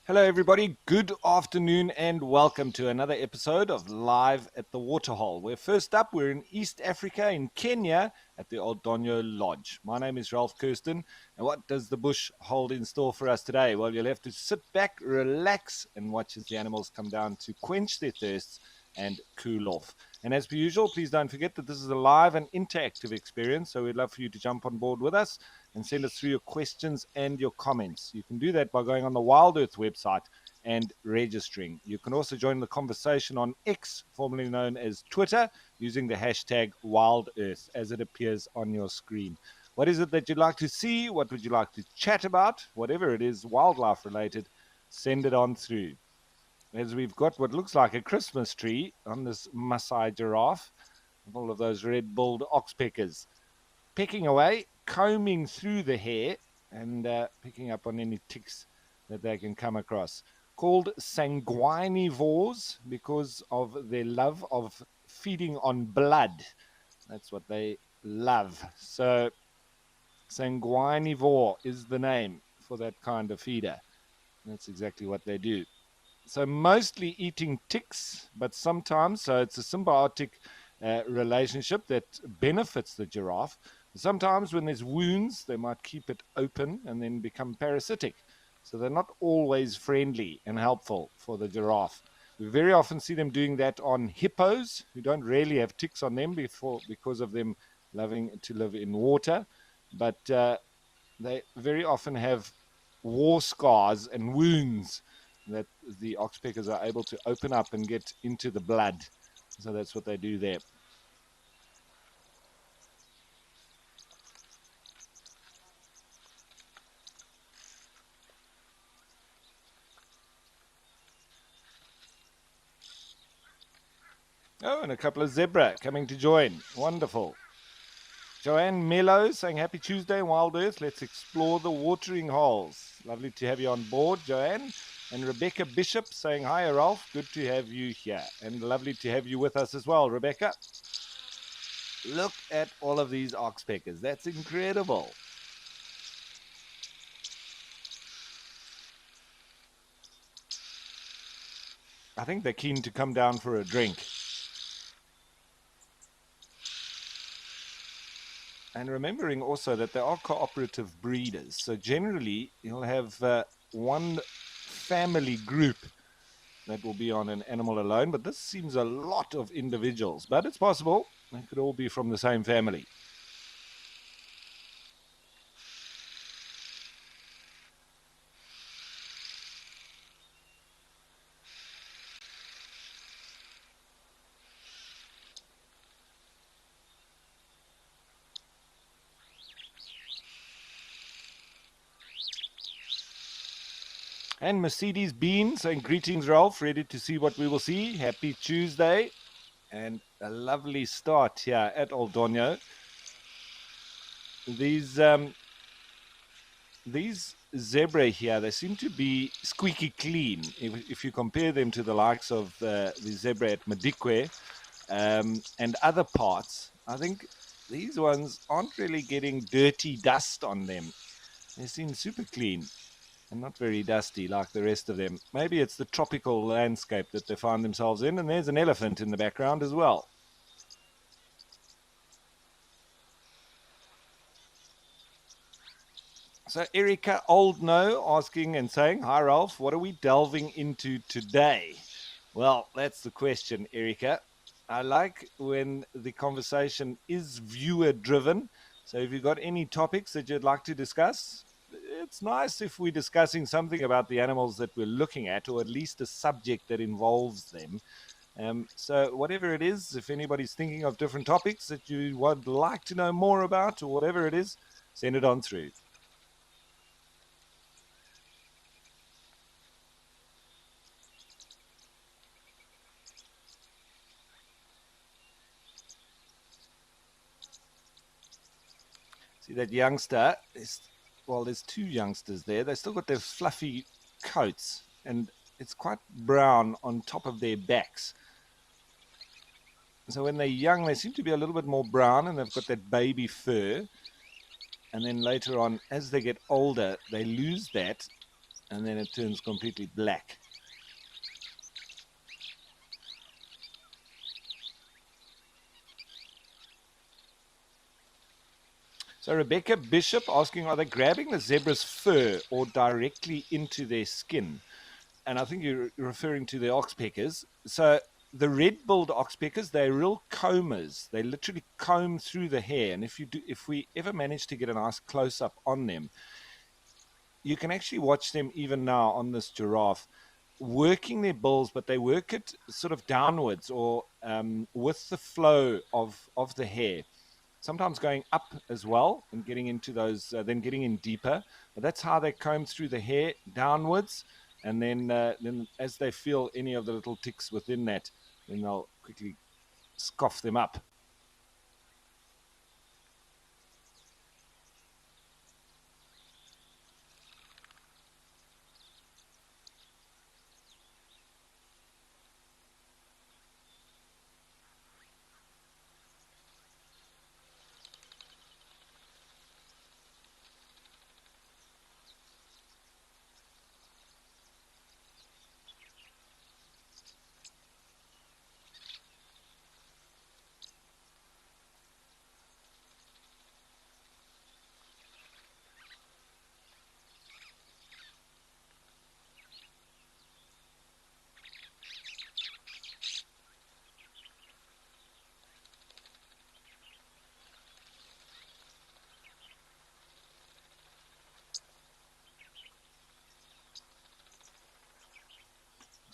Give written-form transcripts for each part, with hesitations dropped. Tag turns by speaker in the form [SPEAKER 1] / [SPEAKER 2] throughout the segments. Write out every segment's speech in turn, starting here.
[SPEAKER 1] Hello, everybody. Good afternoon, and welcome to another episode of Live at the Waterhole. We're first up, we're in East Africa, in Kenya, at the Old Donyo Lodge. My name is Ralph Kirsten, and what does the bush hold in store for us today? Well, you'll have to sit back, relax, and watch as the animals come down to quench their thirsts and cool off. And as per usual, please don't forget that this is a live and interactive experience, so we'd love for you to jump on board with us and send us through your questions and your comments. You can do that by going on the Wild Earth website and registering. You can also join the conversation on X, formerly known as Twitter, using the hashtag WildEarth as it appears on your screen. What is it that you'd like to see? What would you like to chat about? Whatever it is, wildlife related, send it on through. As we've got what looks like a Christmas tree on this Maasai giraffe, with all of those red-billed oxpeckers pecking away, combing through the hair, and picking up on any ticks that they can come across. Called sanguinivores because of their love of feeding on blood. That's what they love. So sanguinivore is the name for that kind of feeder. That's exactly what they do. So mostly eating ticks, but sometimes, so it's a symbiotic relationship that benefits the giraffe. Sometimes when there's wounds, they might keep it open and then become parasitic. So they're not always friendly and helpful for the giraffe. We very often see them doing that on hippos, who don't really have ticks on them because of them loving to live in water. But they very often have war scars and wounds that the oxpeckers are able to open up and get into the blood. So that's what they do there. Oh, and a couple of zebra coming to join. Wonderful. Joanne Mello saying happy Tuesday, Wild Earth. Let's explore the watering holes. Lovely to have you on board, Joanne. And Rebecca Bishop saying hi, Ralph. Good to have you here. And lovely to have you with us as well, Rebecca. Look at all of these oxpeckers. That's incredible. I think they're keen to come down for a drink. And remembering also that they are cooperative breeders. So generally, you'll have one family group that will be on an animal alone. But this seems a lot of individuals. But it's possible. They could all be from the same family. And Mercedes Bean saying, greetings, Ralph. Ready to see what we will see. Happy Tuesday. And a lovely start here at Old Donyo. These zebra here, they seem to be squeaky clean. If you compare them to the likes of the zebra at Madikwe and other parts, I think these ones aren't really getting dirty dust on them. They seem super clean and not very dusty like the rest of them. Maybe it's the tropical landscape that they find themselves in, and there's an elephant in the background as well. So Erica Oldno asking and saying, hi Ralph, what are we delving into today? Well, that's the question, Erica. I like when the conversation is viewer driven. So if you've got any topics that you'd like to discuss, it's nice if we're discussing something about the animals that we're looking at, or at least a subject that involves them. So whatever it is, if anybody's thinking of different topics that you would like to know more about, or whatever it is, send it on through. See that youngster? There's two youngsters there. They still got their fluffy coats, and it's quite brown on top of their backs. So when they're young, they seem to be a little bit more brown, and they've got that baby fur. And then later on, as they get older, they lose that, and then it turns completely black. So Rebecca Bishop asking, are they grabbing the zebra's fur or directly into their skin? And I think you're referring to the oxpeckers. So the red-billed oxpeckers, they're real combers. They literally comb through the hair. And if we ever manage to get a nice close-up on them, you can actually watch them even now on this giraffe working their bills, but they work it sort of downwards or with the flow of the hair, sometimes going up as well and getting into those, then getting in deeper. But that's how they comb through the hair downwards. And then as they feel any of the little ticks within that, then they'll quickly scoff them up.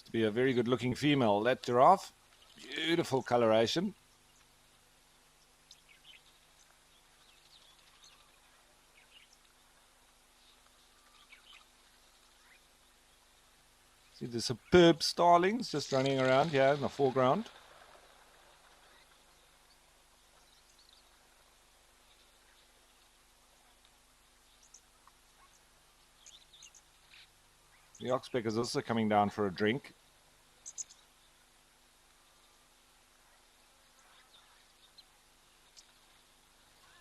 [SPEAKER 1] To be a very good looking female, that giraffe. Beautiful coloration. See the superb starlings just running around here in the foreground. The oxpecker is also coming down for a drink.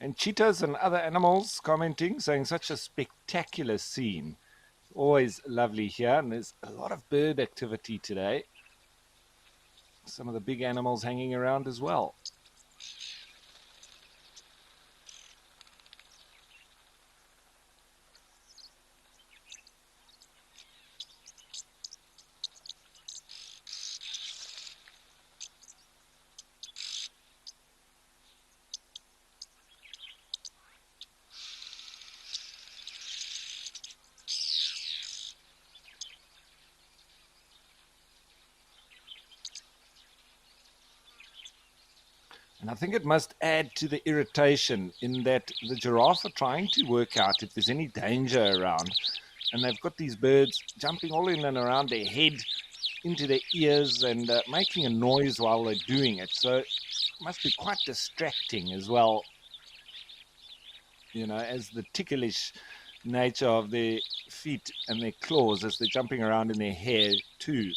[SPEAKER 1] And cheetahs and other animals commenting, saying such a spectacular scene. Always lovely here, and there's a lot of bird activity today. Some of the big animals hanging around as well. And I think it must add to the irritation in that the giraffe are trying to work out if there's any danger around. And they've got these birds jumping all in and around their head, into their ears, and making a noise while they're doing it. So it must be quite distracting as well, you know, as the ticklish nature of their feet and their claws as they're jumping around in their hair too.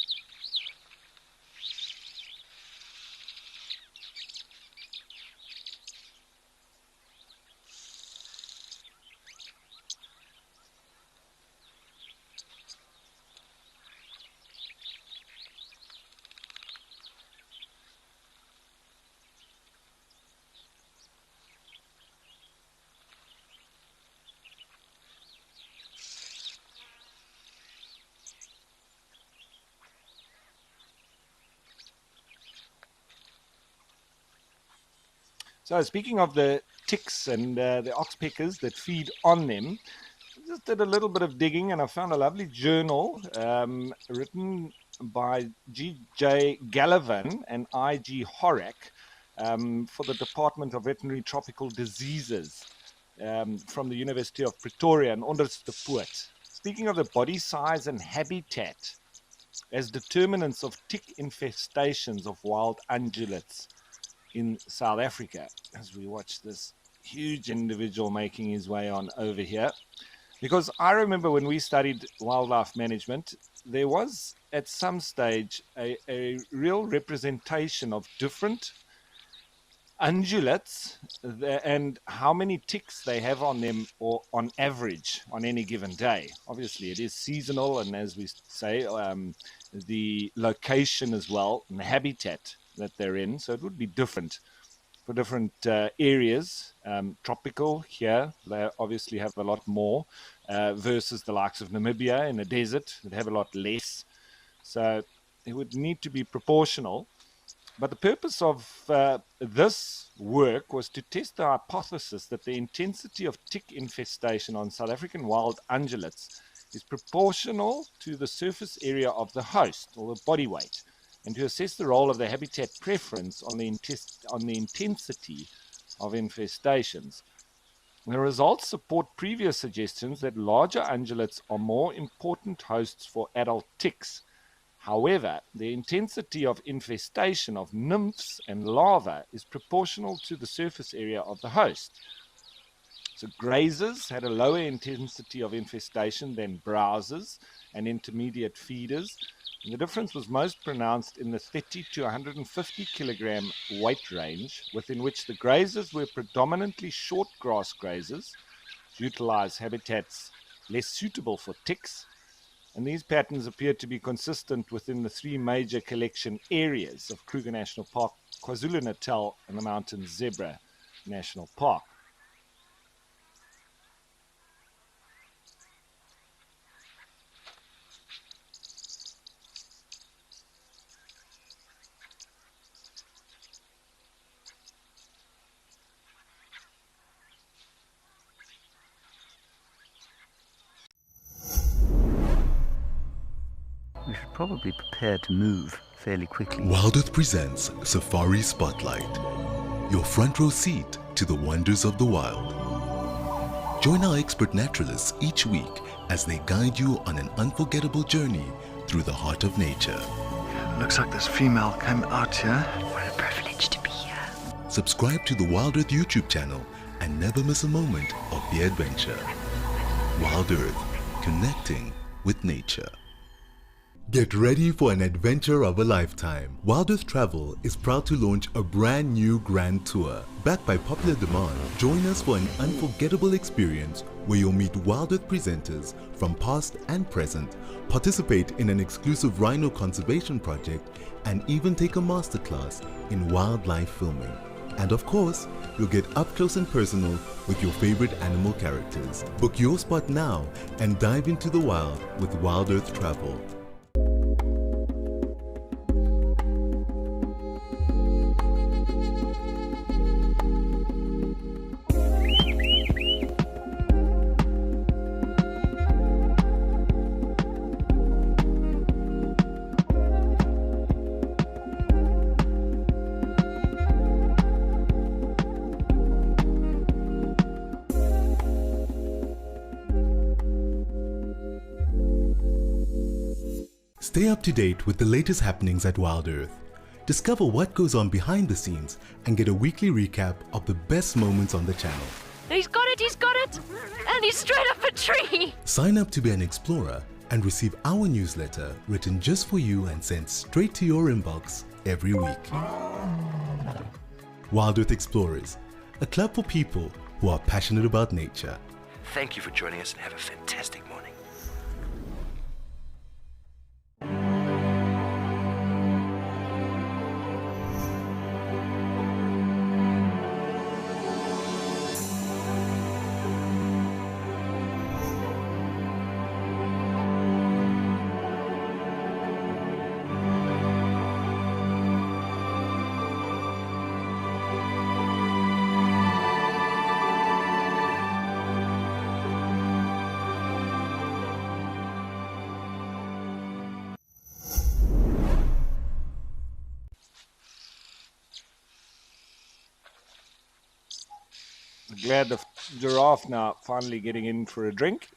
[SPEAKER 1] So speaking of the ticks and the oxpeckers that feed on them, I just did a little bit of digging and I found a lovely journal written by G.J. Gallivan and I.G. Horak for the Department of Veterinary Tropical Diseases from the University of Pretoria in Onderstepoort. Speaking of the body size and habitat as determinants of tick infestations of wild ungulates in South Africa, as we watch this huge individual making his way on over here. Because I remember when we studied wildlife management, there was at some stage a real representation of different Ungulates and how many ticks they have on them or on average on any given day. Obviously, it is seasonal, and as we say, the location as well and the habitat that they're in. So it would be different for different areas. Tropical here, they obviously have a lot more versus the likes of Namibia in a desert, that have a lot less. So it would need to be proportional. But the purpose of this work was to test the hypothesis that the intensity of tick infestation on South African wild ungulates is proportional to the surface area of the host or the body weight, and to assess the role of the habitat preference on the intensity of infestations. The results support previous suggestions that larger ungulates are more important hosts for adult ticks. However, the intensity of infestation of nymphs and larvae is proportional to the surface area of the host. So grazers had a lower intensity of infestation than browsers and intermediate feeders. And the difference was most pronounced in the 30 to 150 kilogram weight range, within which the grazers were predominantly short grass grazers, which utilize habitats less suitable for ticks. And these patterns appear to be consistent within the three major collection areas of Kruger National Park, KwaZulu-Natal, and the Mountain Zebra National Park.
[SPEAKER 2] We should probably prepare to move fairly quickly.
[SPEAKER 3] Wildearth presents Safari Spotlight, your front row seat to the wonders of the wild. Join our expert naturalists each week as they guide you on an unforgettable journey through the heart of nature.
[SPEAKER 2] Looks like this female came out here. What a privilege to be here.
[SPEAKER 3] Subscribe to the Wildearth YouTube channel and never miss a moment of the adventure. Wildearth, connecting with nature. Get ready for an adventure of a lifetime. Wildearth Travel is proud to launch a brand new grand tour. Backed by popular demand, join us for an unforgettable experience where you'll meet Wildearth presenters from past and present, participate in an exclusive rhino conservation project, and even take a masterclass in wildlife filming. And of course, you'll get up close and personal with your favorite animal characters. Book your spot now and dive into the wild with Wildearth Travel. Stay up to date with the latest happenings at Wildearth. Discover what goes on behind the scenes and get a weekly recap of the best moments on the channel.
[SPEAKER 4] He's got it! And he's straight up a tree!
[SPEAKER 3] Sign up to be an explorer and receive our newsletter written just for you and sent straight to your inbox every week. Wildearth Explorers, a club for people who are passionate about nature.
[SPEAKER 5] Thank you for joining us and have a fantastic morning.
[SPEAKER 1] Glad the giraffe now finally getting in for a drink.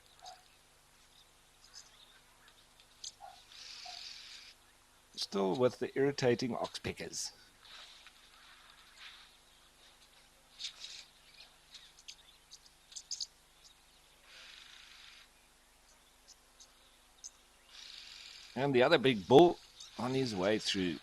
[SPEAKER 1] Still with the irritating oxpeckers. And the other big bull on his way through.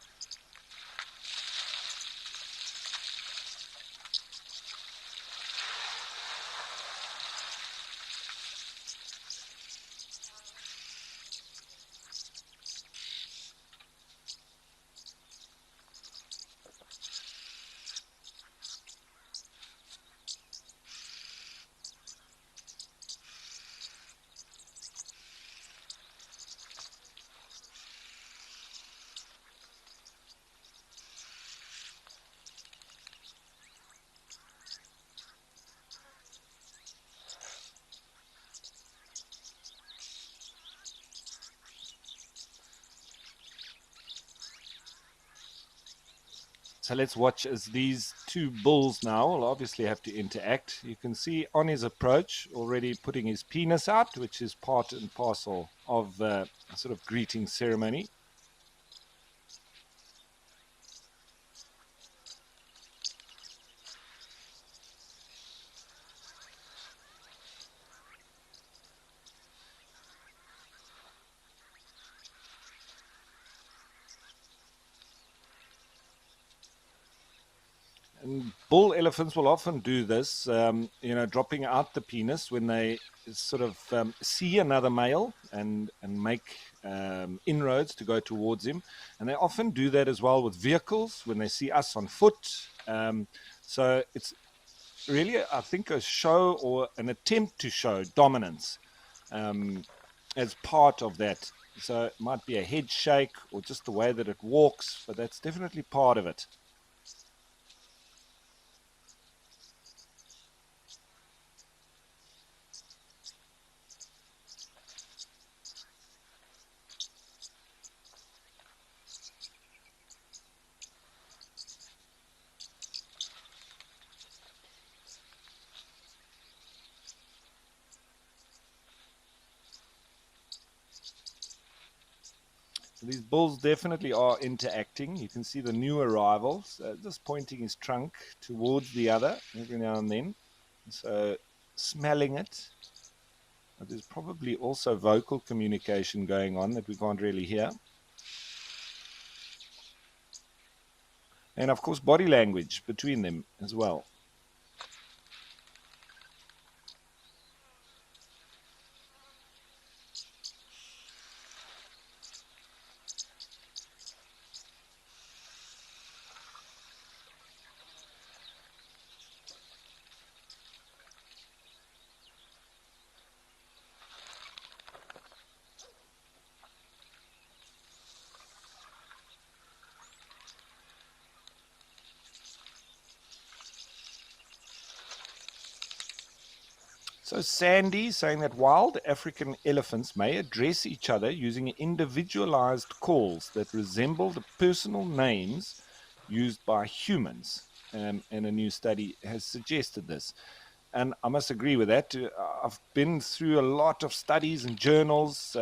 [SPEAKER 1] So let's watch as these two bulls now will obviously have to interact. You can see on his approach already putting his penis out, which is part and parcel of a sort of greeting ceremony. And bull elephants will often do this, dropping out the penis when they sort of see another male and make inroads to go towards him. And they often do that as well with vehicles when they see us on foot. So it's really, I think, a show or an attempt to show dominance as part of that. So it might be a head shake or just the way that it walks, but that's definitely part of it. So these bulls definitely are interacting. You can see the new arrivals just pointing his trunk towards the other every now and then. So smelling it. But there's probably also vocal communication going on that we can't really hear. And of course, body language between them as well. So Sandy saying that wild African elephants may address each other using individualized calls that resemble the personal names used by humans. And a new study has suggested this. And I must agree with that. I've been through a lot of studies and journals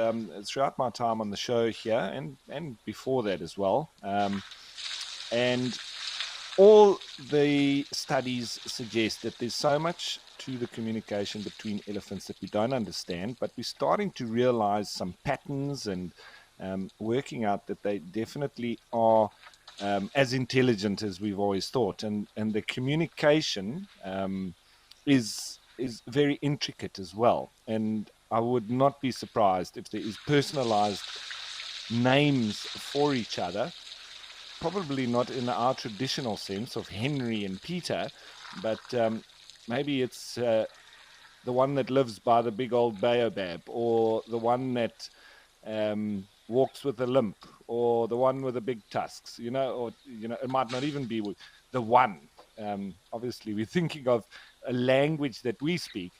[SPEAKER 1] throughout my time on the show here and before that as well. And all the studies suggest that there's so much to the communication between elephants that we don't understand, but we're starting to realize some patterns and working out that they definitely are as intelligent as we've always thought. And the communication is very intricate as well. And I would not be surprised if there is personalized names for each other. Probably not in our traditional sense of Henry and Peter, but maybe it's the one that lives by the big old baobab, or the one that walks with a limp, or the one with the big tusks, or it might not even be the one. Obviously, we're thinking of a language that we speak,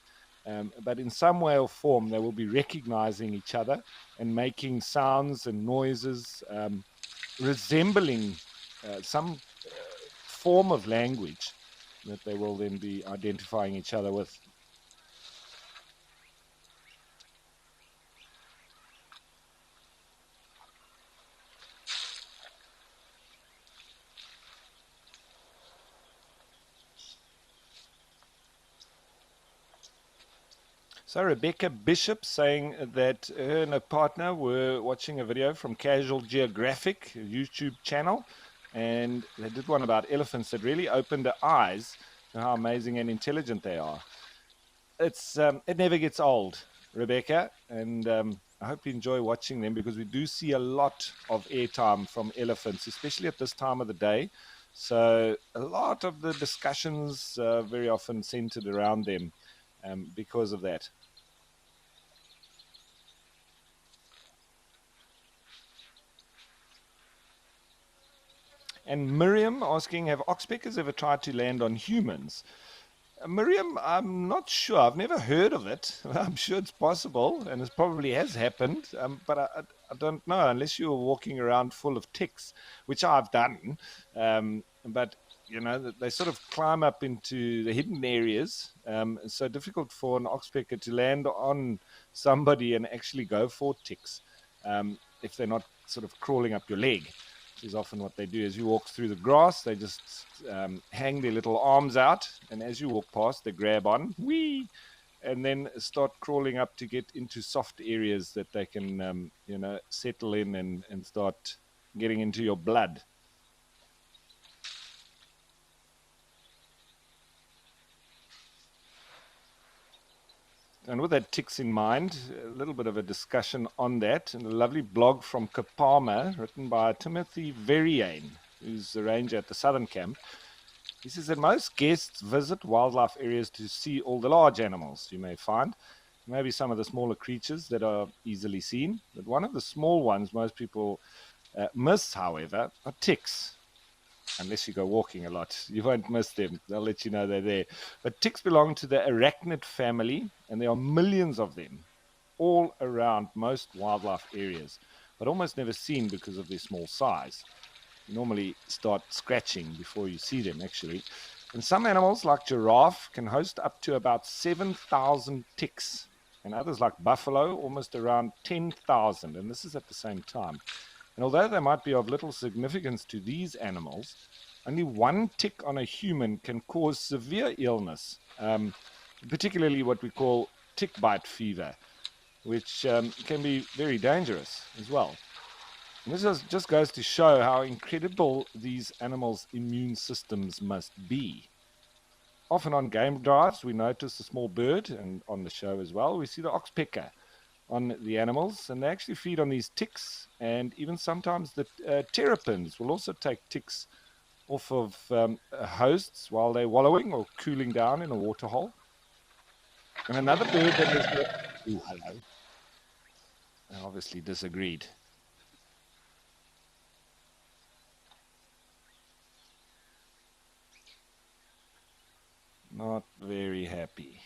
[SPEAKER 1] but in some way or form, they will be recognizing each other and making sounds and noises resembling some form of language that they will then be identifying each other with. So Rebecca Bishop saying that her and her partner were watching a video from Casual Geographic, a YouTube channel, and they did one about elephants that really opened their eyes to how amazing and intelligent they are. It never gets old, Rebecca, and I hope you enjoy watching them, because we do see a lot of airtime from elephants, especially at this time of the day. So a lot of the discussions very often centered around them because of that. And Miriam asking, have oxpeckers ever tried to land on humans? Miriam, I'm not sure. I've never heard of it. I'm sure it's possible, and it probably has happened, but I don't know unless you're walking around full of ticks, which I've done. But they sort of climb up into the hidden areas. It's so difficult for an oxpecker to land on somebody and actually go for ticks if they're not sort of crawling up your leg, which is often what they do. As you walk through the grass, they just hang their little arms out, and as you walk past, they grab on, wee, and then start crawling up to get into soft areas that they can, settle in and start getting into your blood. And with that ticks in mind, a little bit of a discussion on that, and a lovely blog from Kapama, written by Timothy Verriane, who's the ranger at the Southern Camp. He says that most guests visit wildlife areas to see all the large animals you may find, maybe some of the smaller creatures that are easily seen. But one of the small ones most people miss, however, are ticks. Unless you go walking a lot, you won't miss them. They'll let you know they're there. But ticks belong to the arachnid family, and there are millions of them all around most wildlife areas, but almost never seen because of their small size. You normally start scratching before you see them, actually. And some animals, like giraffe, can host up to about 7,000 ticks, and others, like buffalo, almost around 10,000, and this is at the same time. And although they might be of little significance to these animals, only one tick on a human can cause severe illness, particularly what we call tick bite fever, which can be very dangerous as well. And this just goes to show how incredible these animals' immune systems must be. Often on game drives, we notice a small bird, and on the show as well, we see the oxpecker on the animals, and they actually feed on these ticks, and even sometimes the terrapins will also take ticks off of hosts while they're wallowing or cooling down in a waterhole. And another bird that is... Ooh, hello. I obviously disagreed. Not very happy.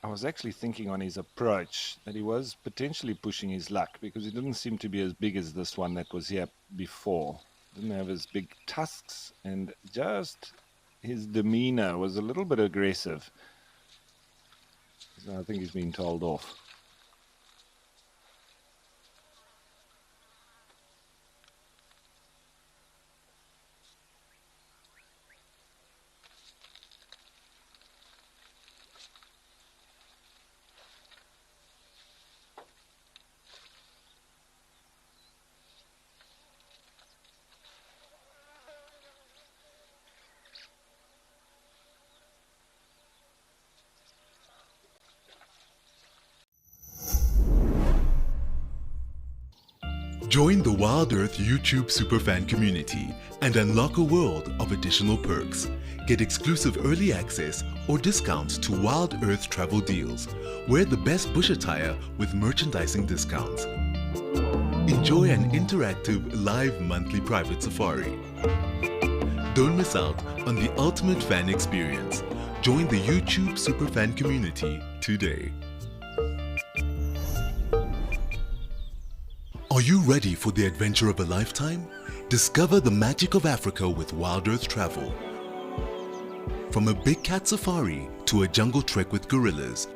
[SPEAKER 1] I was actually thinking on his approach that he was potentially pushing his luck, because he didn't seem to be as big as this one that was here before. Didn't have his big tusks, and just his demeanor was a little bit aggressive. So I think he's been told off.
[SPEAKER 3] Join the Wild Earth YouTube superfan community and unlock a world of additional perks. Get exclusive early access or discounts to Wild Earth travel deals. Wear the best bush attire with merchandising discounts. Enjoy an interactive live monthly private safari. Don't miss out on the ultimate fan experience. Join the YouTube superfan community today. Are you ready for the adventure of a lifetime? Discover the magic of Africa with Wild Earth Travel. From a big cat safari to a jungle trek with gorillas,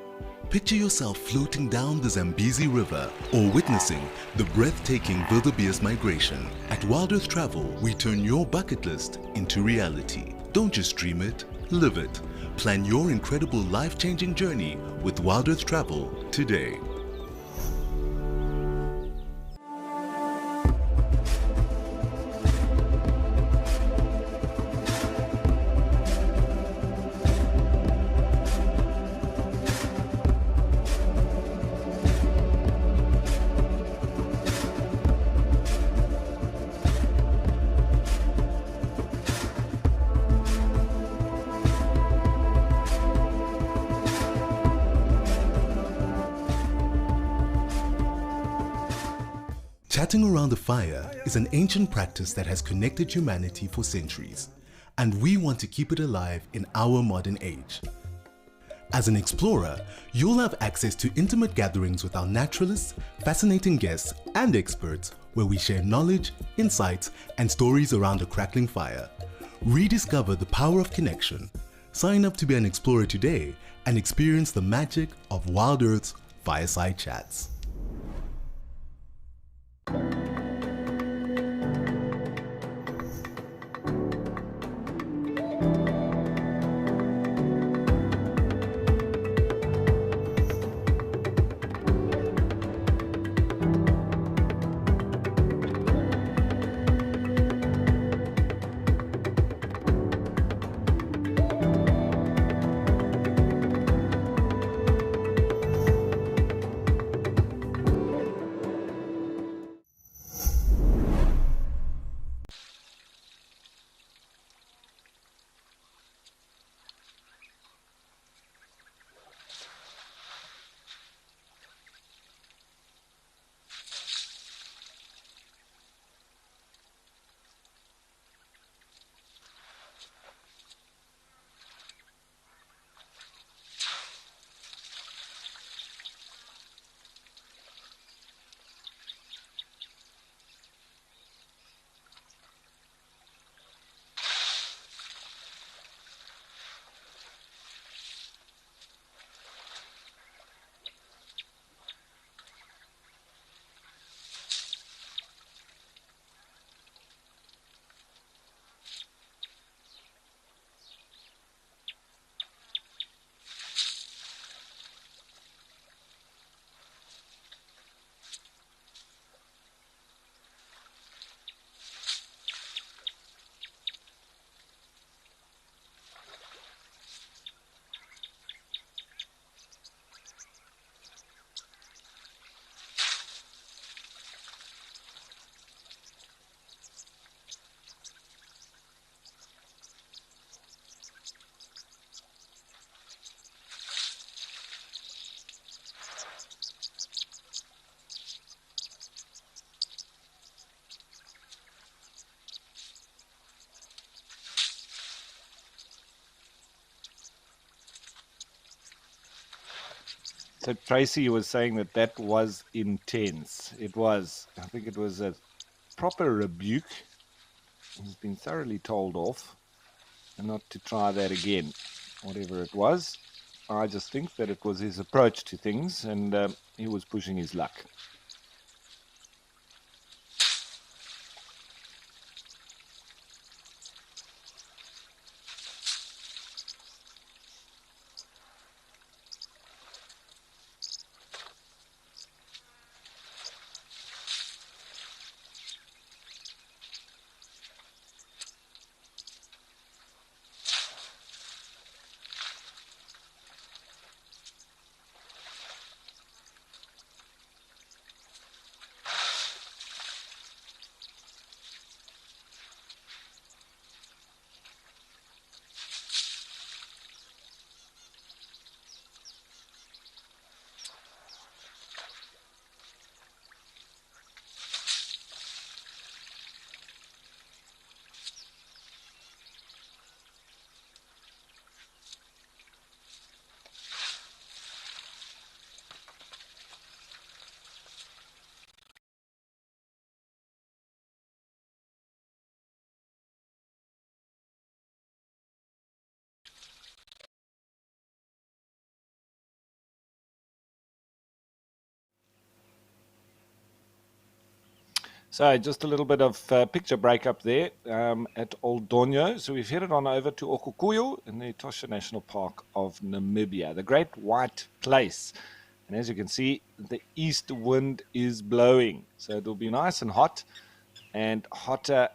[SPEAKER 3] picture yourself floating down the Zambezi River or witnessing the breathtaking wildebeest migration. At Wild Earth Travel, we turn your bucket list into reality. Don't just dream it, live it. Plan your incredible life-changing journey with Wild Earth Travel today. Chatting around a fire is an ancient practice that has connected humanity for centuries, and we want to keep it alive in our modern age. As an explorer, you'll have access to intimate gatherings with our naturalists, fascinating guests, and experts where we share knowledge, insights, and stories around a crackling fire. Rediscover the power of connection. Sign up to be an explorer today and experience the magic of Wild Earth's Fireside Chats.
[SPEAKER 1] So Tracy was saying that that was intense. It was. I think it was a proper rebuke. He's been thoroughly told off and not to try that again, whatever it was. I just think that it was his approach to things, and he was pushing his luck. So just a little bit of picture breakup there at Old Donyo. So we've headed on over to Okukuyu in the Etosha National Park of Namibia, the Great White Place. And as you can see, the east wind is blowing. So it'll be nice and hot, and hotter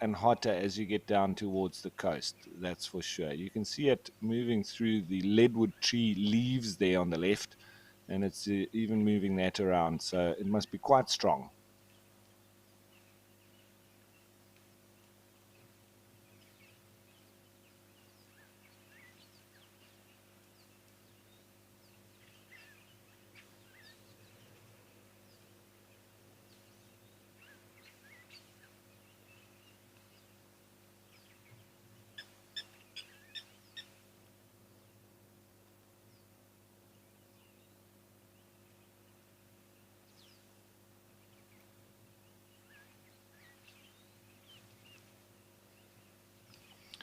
[SPEAKER 1] as you get down towards the coast. That's for sure. You can see it moving through the leadwood tree leaves there on the left, and it's even moving that around. So it must be quite strong.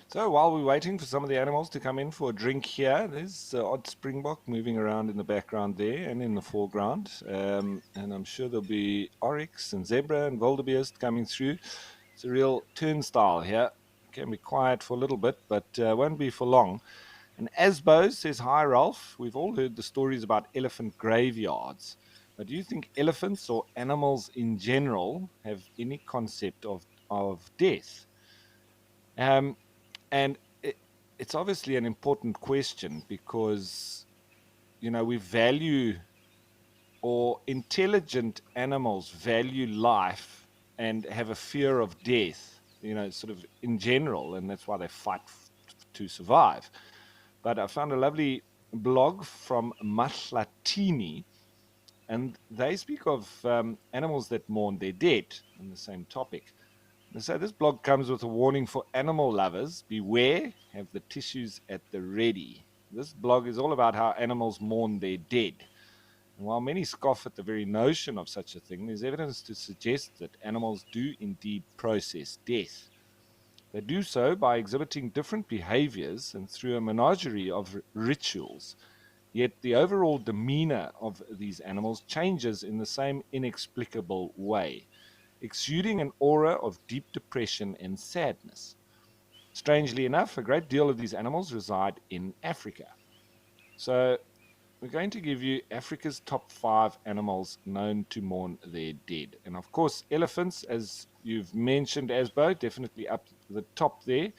[SPEAKER 1] So while we're waiting for some of the animals to come in for a drink here, there's odd springbok moving around in the background there and in the foreground. And I'm sure there'll be oryx and zebra and wildebeest coming through. It's a real turnstile here. It can be quiet for a little bit, but won't be for long. And Asbo says, "Hi, Ralph. We've all heard the stories about elephant graveyards. But do you think elephants or animals in general have any concept of death?" Um, and it's obviously an important question because, we value, or intelligent animals value life and have a fear of death, sort of in general, and that's why they fight to survive. But I found a lovely blog from Mahlatini, and they speak of animals that mourn their dead on the same topic. So this blog comes with a warning for animal lovers: beware, have the tissues at the ready. This blog is all about how animals mourn their dead. And while many scoff at the very notion of such a thing, there's evidence to suggest that animals do indeed process death. They do so by exhibiting different behaviors and through a menagerie of rituals. Yet the overall demeanor of these animals changes in the same inexplicable way, exuding an aura of deep depression and sadness. Strangely enough, a great deal of these animals reside in Africa. So we're going to give you Africa's top 5 animals known to mourn their dead. And of course, elephants, as you've mentioned, Asbo, definitely up the top there.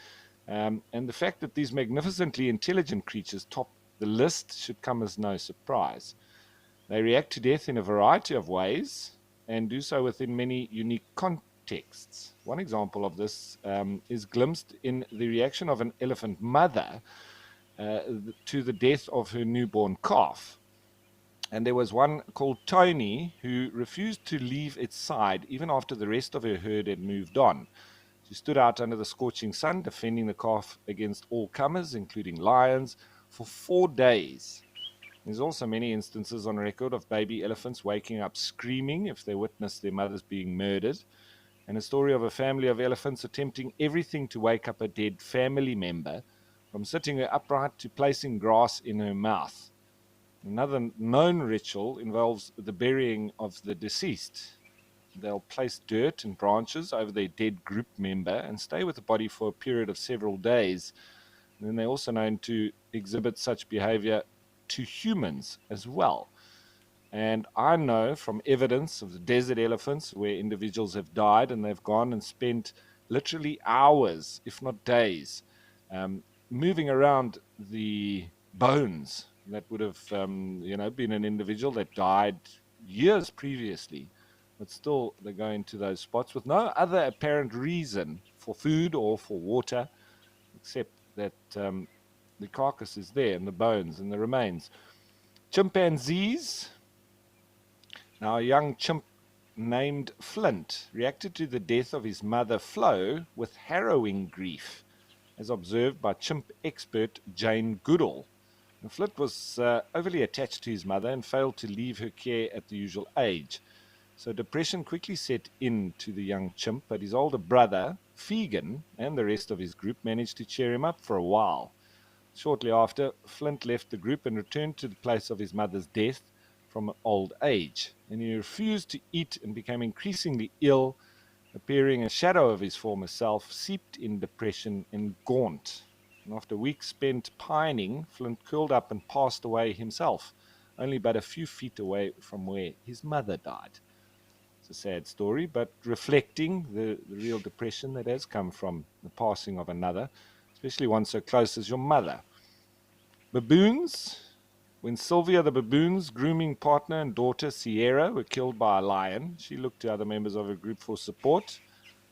[SPEAKER 1] And the fact that these magnificently intelligent creatures top the list should come as no surprise. They react to death in a variety of ways and do so within many unique contexts. One example of this is glimpsed in the reaction of an elephant mother to the death of her newborn calf. And there was one called Tony who refused to leave its side even after the rest of her herd had moved on. She stood out under the scorching sun, defending the calf against all comers, including lions, for 4 days. There's also many instances on record of baby elephants waking up screaming if they witness their mothers being murdered, and a story of a family of elephants attempting everything to wake up a dead family member, from sitting her upright to placing grass in her mouth. Another known ritual involves the burying of the deceased. They'll place dirt and branches over their dead group member and stay with the body for a period of several days. And then they're also known to exhibit such behavior to humans as well. And I know from evidence of the desert elephants where individuals have died and they've gone and spent literally hours, if not days, moving around the bones that would have, been an individual that died years previously, but still they go into those spots with no other apparent reason for food or for water, except that the carcass is there and the bones and the remains. Chimpanzees. Now, a young chimp named Flint reacted to the death of his mother Flo with harrowing grief, as observed by chimp expert Jane Goodall. And Flint was overly attached to his mother and failed to leave her care at the usual age. So depression quickly set in to the young chimp, but his older brother, Fegan, and the rest of his group managed to cheer him up for a while. Shortly after, Flint left the group and returned to the place of his mother's death from old age, and he refused to eat and became increasingly ill, appearing a shadow of his former self, seeped in depression and gaunt. And after weeks spent pining, Flint curled up and passed away himself, only but a few feet away from where his mother died. It's a sad story, but reflecting the real depression that has come from the passing of another, especially one so close as your mother. Baboons. When Sylvia the baboon's grooming partner and daughter Sierra were killed by a lion, she looked to other members of her group for support.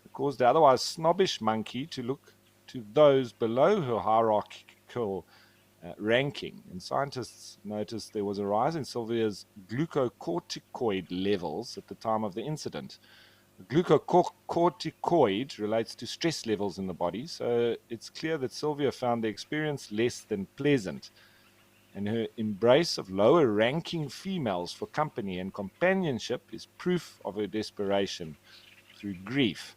[SPEAKER 1] It caused the otherwise snobbish monkey to look to those below her hierarchical ranking. And scientists noticed there was a rise in Sylvia's glucocorticoid levels at the time of the incident. The glucocorticoid relates to stress levels in the body, so it's clear that Sylvia found the experience less than pleasant. And her embrace of lower ranking females for company and companionship is proof of her desperation through grief.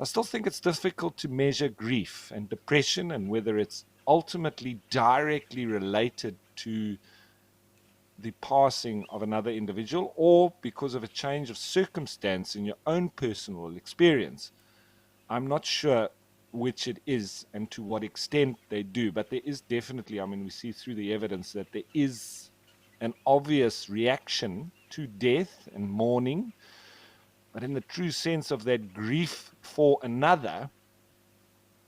[SPEAKER 1] I still think it's difficult to measure grief and depression and whether it's ultimately directly related to the passing of another individual or because of a change of circumstance in your own personal experience. I'm not sure which it is and to what extent they do, but there is definitely, I mean, we see through the evidence that there is an obvious reaction to death and mourning, but in the true sense of that grief for another,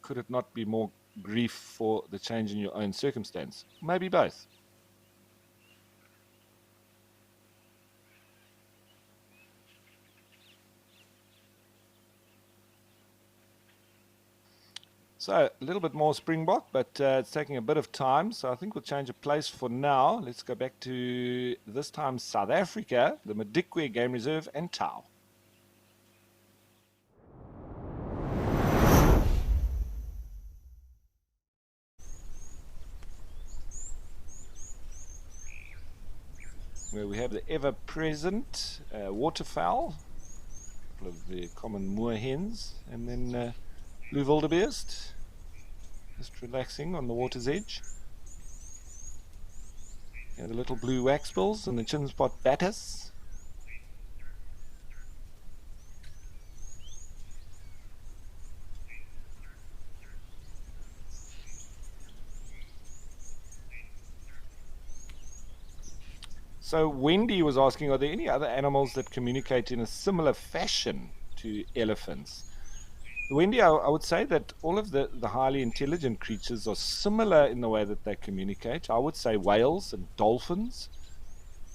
[SPEAKER 1] could it not be more grief for the change in your own circumstance? Maybe both. So a little bit more Springbok, but it's taking a bit of time. So I think we'll change a place for now. Let's go back to this time South Africa, the Madikwe Game Reserve, and Tau. Where we have the ever-present waterfowl, a couple of the common moorhens, and then blue wildebeest, just relaxing on the water's edge. Yeah, the little blue waxbills and the chin spot batters. So Wendy was asking, are there any other animals that communicate in a similar fashion to elephants? Wendy, I would say that all of the highly intelligent creatures are similar in the way that they communicate. I would say whales and dolphins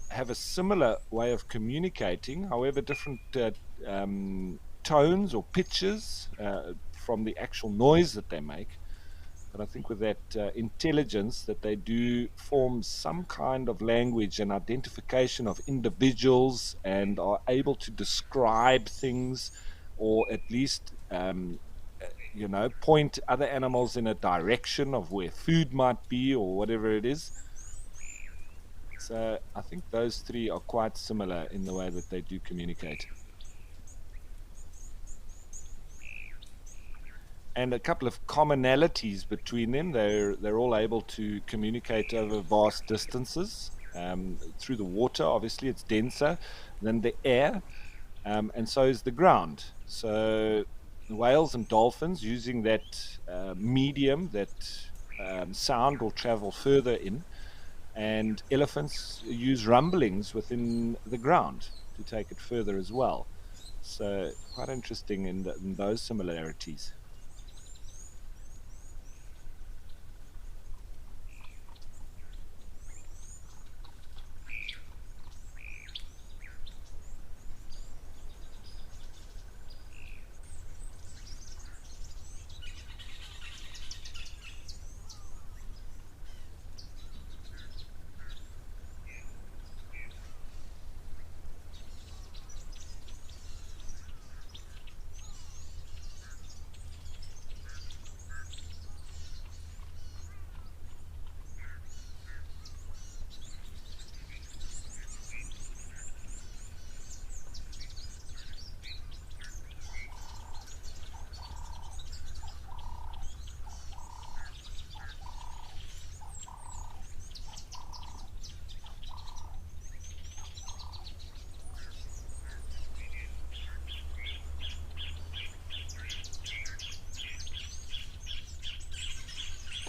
[SPEAKER 1] have a similar way of communicating, however different tones or pitches from the actual noise that they make. But I think with that intelligence that they do form some kind of language and identification of individuals and are able to describe things or at least point other animals in a direction of where food might be or whatever it is. So I think those three are quite similar in the way that they do communicate. And a couple of commonalities between them. They're all able to communicate over vast distances through the water. Obviously, it's denser than the air, and so is the ground. So whales and dolphins, using that medium, that sound will travel further in, and elephants use rumblings within the ground to take it further as well. So quite interesting in those similarities.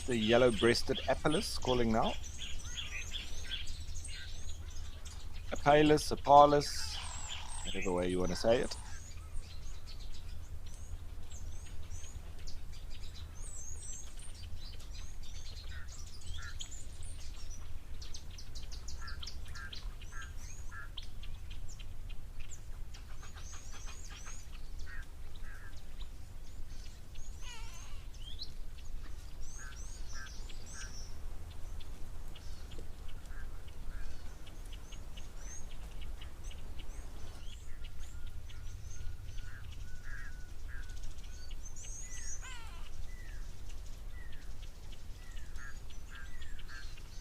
[SPEAKER 1] The yellow-breasted apellis calling now. Apellis, apalus, whatever way you want to say it.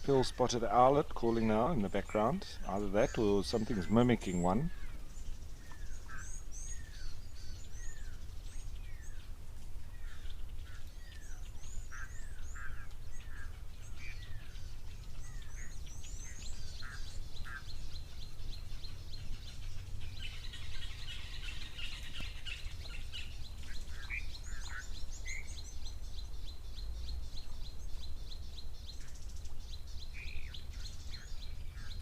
[SPEAKER 1] Pill-spotted owlet calling now in the background. Either that or something's mimicking one.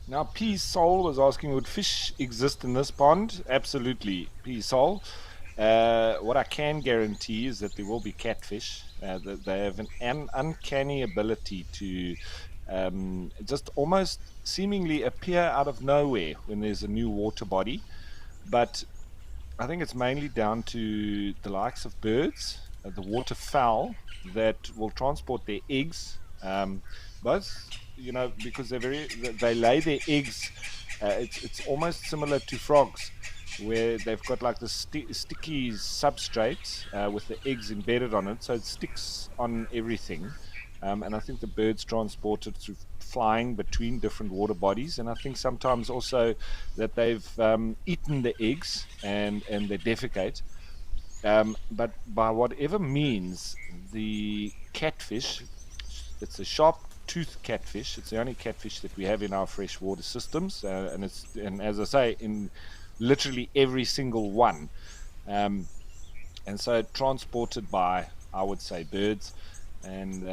[SPEAKER 1] Now, P Soul was asking, would fish exist in this pond? Absolutely, P Soul. What I can guarantee is that there will be catfish. They have an uncanny ability to just almost seemingly appear out of nowhere when there's a new water body. But I think it's mainly down to the likes of birds, the waterfowl that will transport their eggs. Both, because they lay their eggs. It's almost similar to frogs, where they've got like the sticky substrate with the eggs embedded on it, so it sticks on everything. And I think the birds transport it through flying between different water bodies, and I think sometimes also that they've eaten the eggs and they defecate. But by whatever means, the catfish, it's a sharp tooth catfish. It's the only catfish that we have in our freshwater systems, and as I say, in literally every single one. And so transported by, I would say, birds, and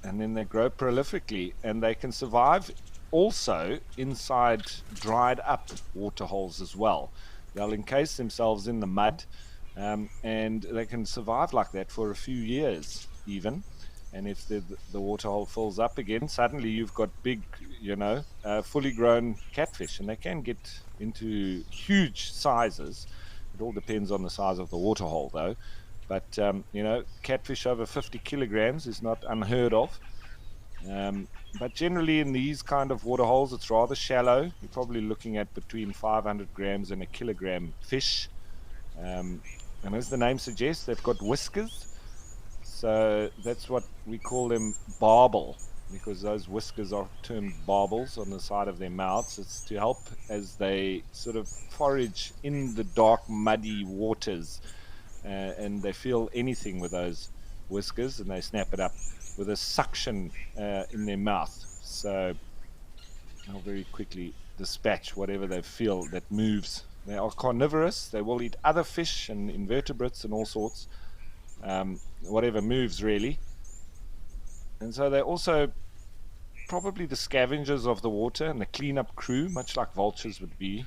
[SPEAKER 1] then they grow prolifically, and they can survive also inside dried up water holes as well. They'll encase themselves in the mud, and they can survive like that for a few years even. And if the water hole fills up again, suddenly you've got big, fully grown catfish, and they can get into huge sizes. It all depends on the size of the water hole, though. But, catfish over 50 kilograms is not unheard of. But generally in these kind of water holes, it's rather shallow. You're probably looking at between 500 grams and a kilogram fish. And as the name suggests, they've got whiskers. So that's what we call them, barbel, because those whiskers are termed barbels on the side of their mouths. It's to help as they sort of forage in the dark, muddy waters, and they feel anything with those whiskers, and they snap it up with a suction in their mouth. So they'll very quickly dispatch whatever they feel that moves. They are carnivorous. They will eat other fish and invertebrates and all sorts. Whatever moves, really. And so they're also probably the scavengers of the water and the cleanup crew, much like vultures would be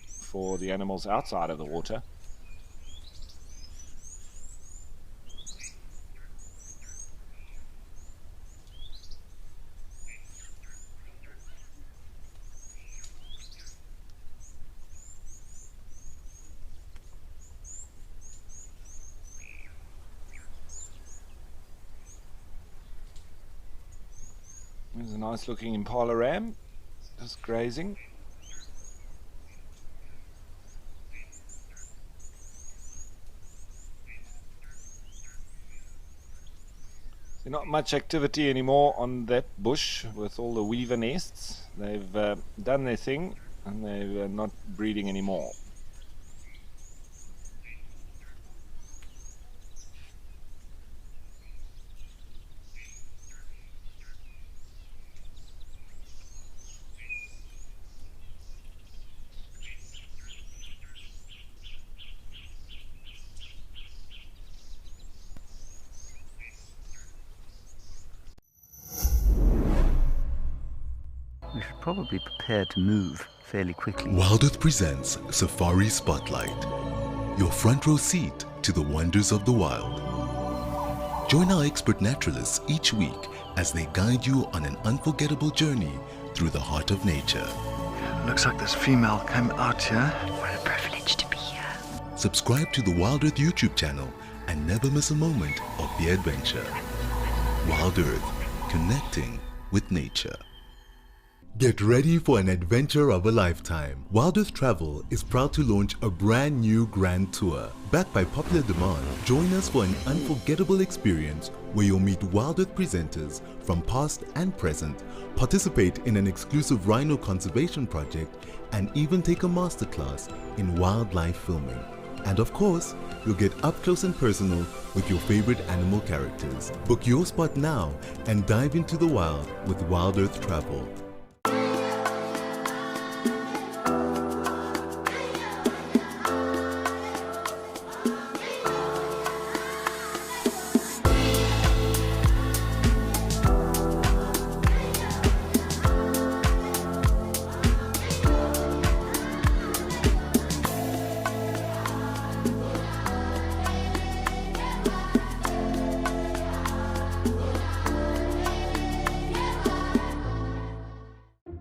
[SPEAKER 1] for the animals outside of the water. There's a nice looking impala ram just grazing. There's not much activity anymore on that bush with all the weaver nests. They've done their thing, and they're not breeding anymore.
[SPEAKER 6] We should probably prepare to move fairly quickly.
[SPEAKER 3] Wild Earth presents Safari Spotlight, your front row seat to the wonders of the wild. Join our expert naturalists each week as they guide you on an unforgettable journey through the heart of nature.
[SPEAKER 2] Looks like this female came out here.
[SPEAKER 4] What a privilege to be here.
[SPEAKER 3] Subscribe to the Wild Earth YouTube channel and never miss a moment of the adventure. Wild Earth, connecting with nature. Get ready for an adventure of a lifetime. Wild Earth Travel is proud to launch a brand new grand tour. Backed by popular demand, join us for an unforgettable experience where you'll meet Wild Earth presenters from past and present, participate in an exclusive rhino conservation project, and even take a masterclass in wildlife filming. And of course, you'll get up close and personal with your favorite animal characters. Book your spot now and dive into the wild with Wild Earth Travel.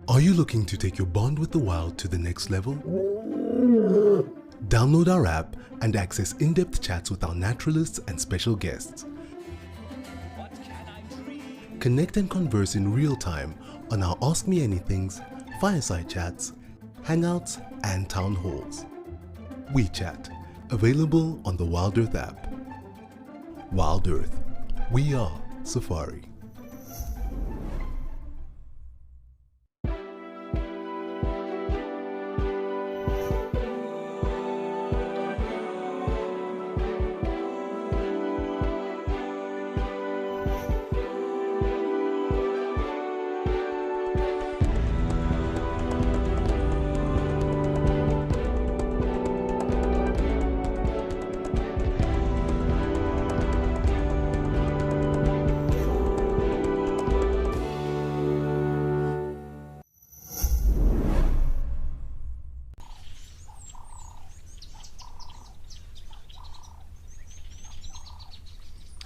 [SPEAKER 3] Are you looking to take your bond with the wild to the next level? Download our app and access in-depth chats with our naturalists and special guests. Connect and converse in real time on our Ask Me Anythings, fireside chats, hangouts, and town halls. WeChat, available on the Wild Earth app. Wild Earth, we are Safari.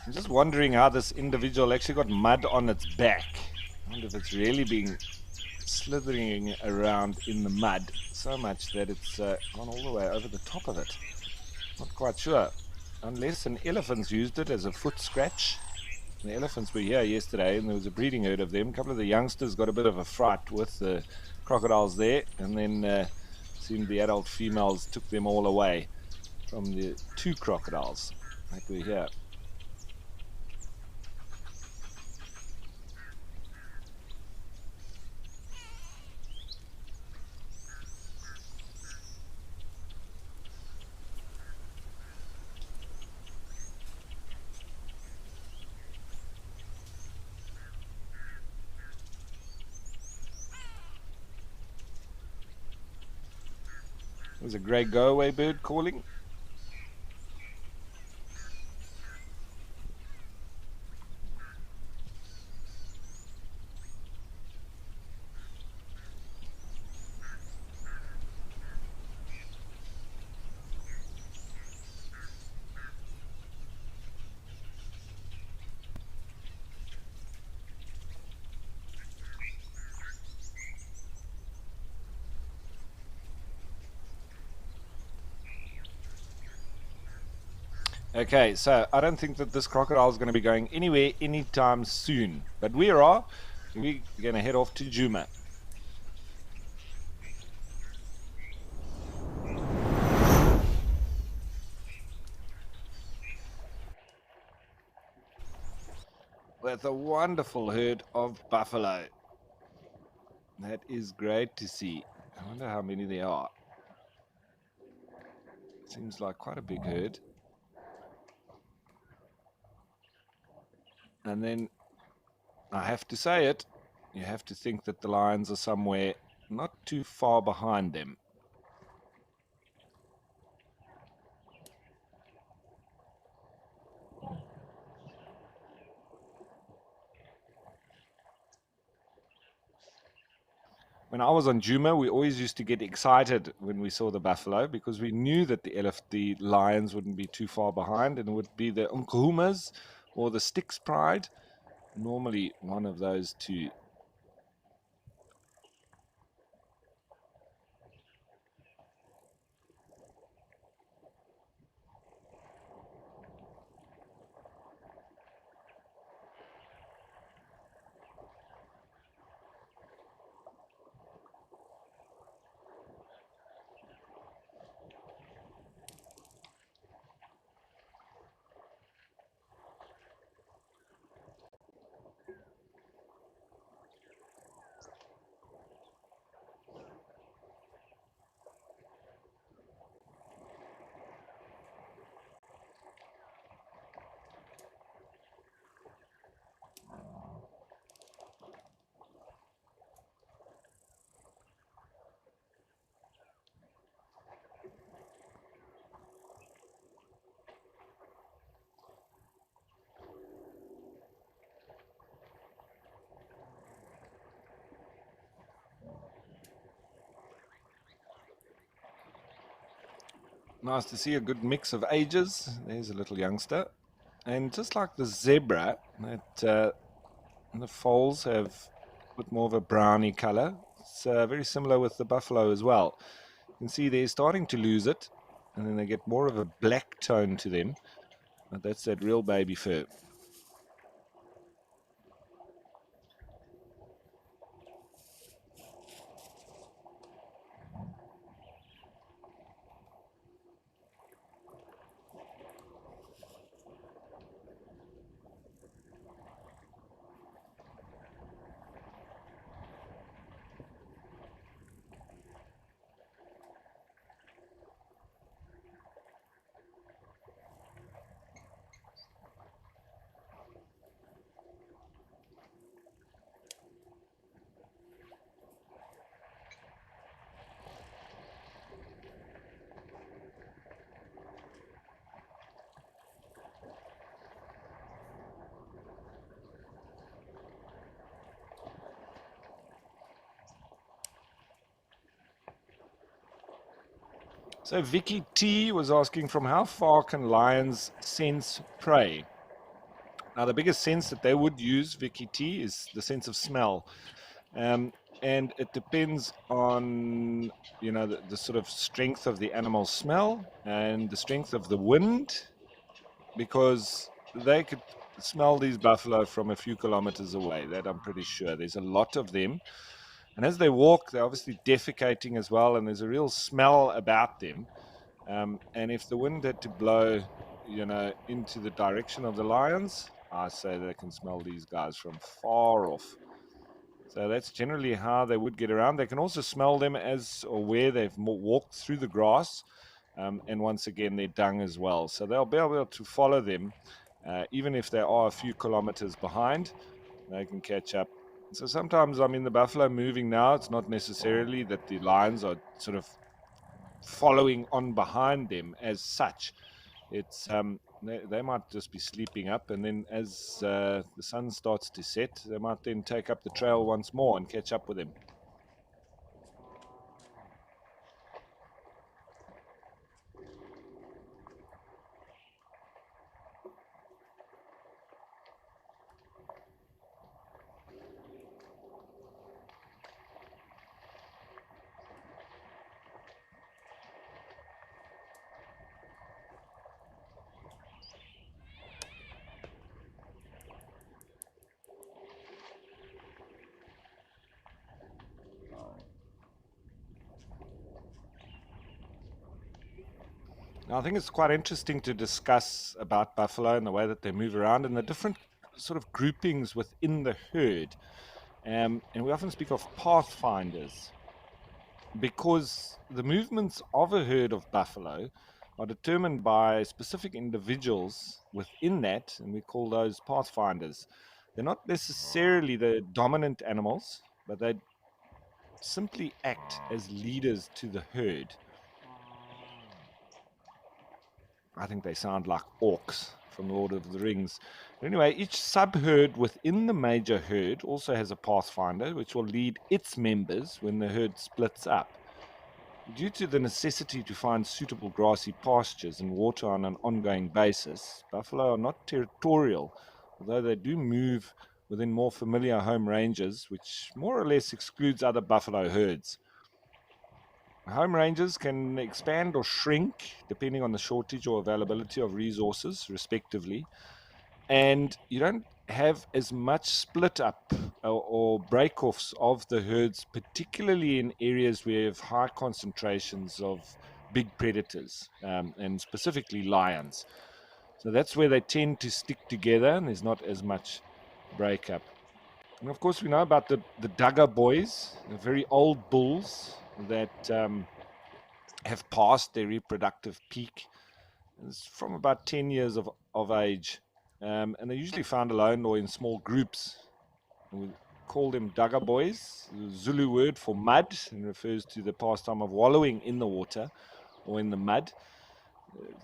[SPEAKER 1] I'm just wondering how this individual actually got mud on its back. I wonder if it's really been slithering around in the mud so much that it's gone all the way over the top of it. Not quite sure. Unless an elephant's used it as a foot scratch. The elephants were here yesterday and there was a breeding herd of them. A couple of the youngsters got a bit of a fright with the crocodiles there, and then seemed the adult females took them all away from the two crocodiles that were here. There's a grey go-away bird calling. Okay, so I don't think that this crocodile is going to be going anywhere anytime soon. But we're going to head off to Juma. With a wonderful herd of buffalo. That is great to see. I wonder how many there are. Seems like quite a big herd. And then, I have to say it, you have to think that the lions are somewhere not too far behind them. When I was on Juma, we always used to get excited when we saw the buffalo because we knew that the lions wouldn't be too far behind, and it would be the Nkuhumas or the Styx Pride. Normally one of those two. Nice to see a good mix of ages. There's a little youngster. And just like the zebra, that the foals have a bit more of a browny color. It's very similar with the buffalo as well. You can see they're starting to lose it, and then they get more of a black tone to them. But that's that real baby fur. So Vicky T was asking, from how far can lions sense prey? Now, the biggest sense that they would use, Vicky T, is the sense of smell. And it depends on, the sort of strength of the animal's smell and the strength of the wind, because they could smell these buffalo from a few kilometers away. That I'm pretty sure. There's a lot of them. And as they walk, they're obviously defecating as well, and there's a real smell about them. And if the wind had to blow, into the direction of the lions, I say they can smell these guys from far off. So that's generally how they would get around. They can also smell them as or where they've walked through the grass, and once again, their dung as well. So they'll be able to follow them, even if they are a few kilometers behind, they can catch up. So sometimes, the buffalo moving now, it's not necessarily that the lions are sort of following on behind them as such. It's they might just be sleeping up, and then as the sun starts to set, they might then take up the trail once more and catch up with them. Now, I think it's quite interesting to discuss about buffalo and the way that they move around and the different sort of groupings within the herd. And we often speak of pathfinders, because the movements of a herd of buffalo are determined by specific individuals within that, and we call those pathfinders. They're not necessarily the dominant animals, but they simply act as leaders to the herd. I think they sound like orcs from Lord of the Rings. But anyway, each sub-herd within the major herd also has a pathfinder, which will lead its members when the herd splits up. Due to the necessity to find suitable grassy pastures and water on an ongoing basis, buffalo are not territorial, although they do move within more familiar home ranges, which more or less excludes other buffalo herds. Home ranges can expand or shrink depending on the shortage or availability of resources, respectively. And you don't have as much split up or break-offs of the herds, particularly in areas where you have high concentrations of big predators, and specifically lions. So that's where they tend to stick together, and there's not as much breakup. And of course, we know about the Duggar boys, the very old bulls that have passed their reproductive peak. It's from about 10 years of age. And they're usually found alone or in small groups. And we call them Duggar boys, the Zulu word for mud, and refers to the pastime of wallowing in the water or in the mud.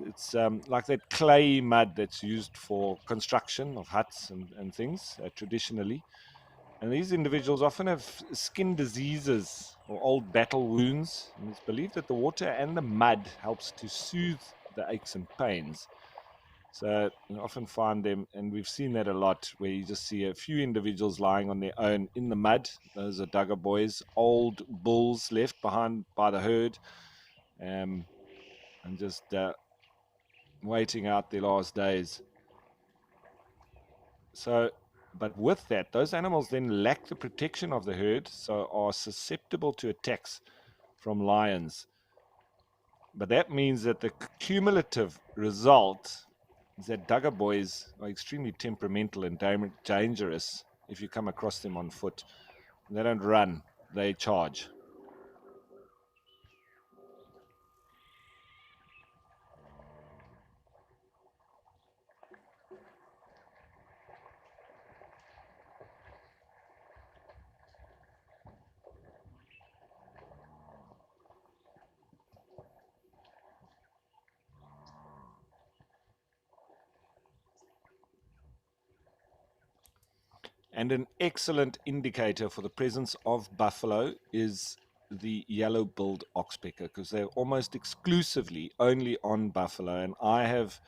[SPEAKER 1] It's like that clay mud that's used for construction of huts and things traditionally. And these individuals often have skin diseases or old battle wounds. And it's believed that the water and the mud helps to soothe the aches and pains. So you often find them, and we've seen that a lot, where you just see a few individuals lying on their own in the mud. Those are Duggar boys, old bulls left behind by the herd, and just waiting out their last days. So, but with that, those animals then lack the protection of the herd, so are susceptible to attacks from lions. But that means that the cumulative result is that Duggar boys are extremely temperamental and dangerous if you come across them on foot. They don't run, they charge. And an excellent indicator for the presence of buffalo is the yellow-billed oxpecker, because they're almost exclusively only on buffalo. And I have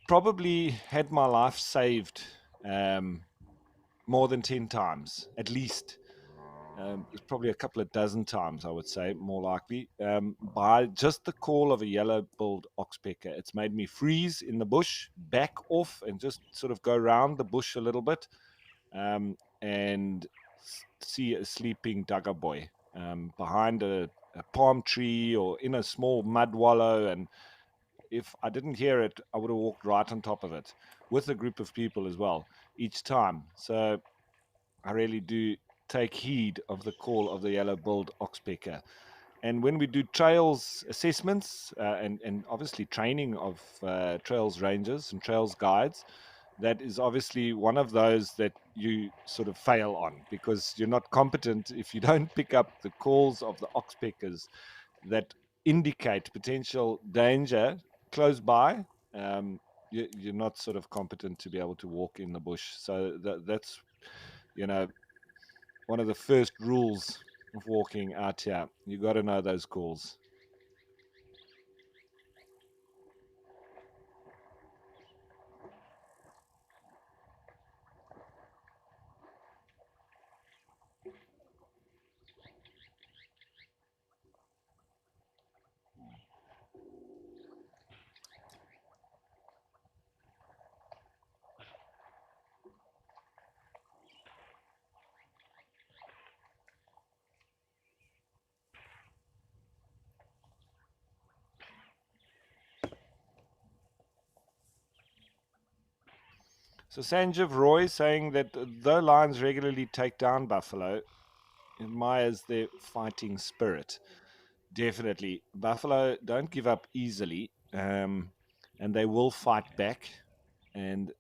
[SPEAKER 1] probably had my life saved more than 10 times, at least. It's probably a couple of dozen times, I would say, more likely, by just the call of a yellow-billed oxpecker. It's made me freeze in the bush, back off, and just sort of go around the bush a little bit, and see a sleeping Duggar boy behind a palm tree or in a small mud wallow. And if I didn't hear it, I would have walked right on top of it with a group of people as well each time. So I really do take heed of the call of the yellow-billed oxpecker. And when we do trails assessments and obviously training of trails rangers and trails guides, that is obviously one of those that you sort of fail on, because you're not competent if you don't pick up the calls of the oxpeckers that indicate potential danger close by. You're not sort of competent to be able to walk in the bush. So that's, you know, one of the first rules of walking out here. You got to know those calls. So Sanjeev Roy saying that though lions regularly take down buffalo, admires their fighting spirit. Definitely, buffalo don't give up easily, and they will fight back. And